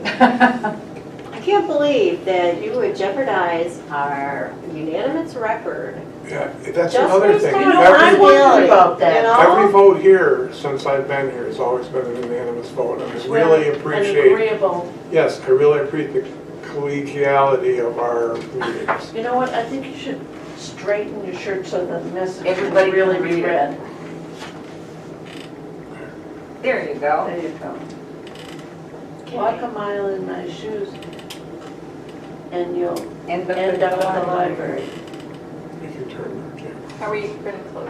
I can't believe that you would jeopardize our unanimous record. Yeah, that's Just another based thing. on Every- one bill, about that. you know? Every vote here, since I've been here, has always been an unanimous vote. And I really An appreciate, agreeable. yes, I really appreciate the collegiality of our meetings. You know what, I think you should straighten your shirt so the message can Everybody can really be read it. read. There you go. There you go. Walk a mile in my shoes and you'll End up end up at the library. If you turn, okay. Are we going to close?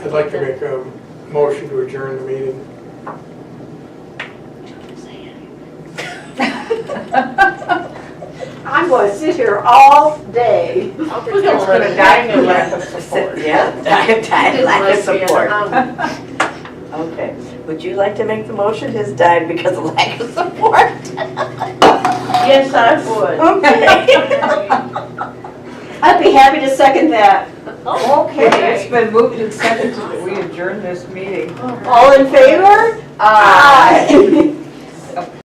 I'd like to make a motion to adjourn the meeting. I'm going to sit here all day. I'll We're pretend. gonna let dying of lack of support. Yeah, died lack of support. Lesbian, Okay, would you like to make the motion? His died because of lack of support. Yes, I would. Okay. I'd be happy to second that. Okay, it's been moved and seconded that we adjourn this meeting. All in favor? Aye.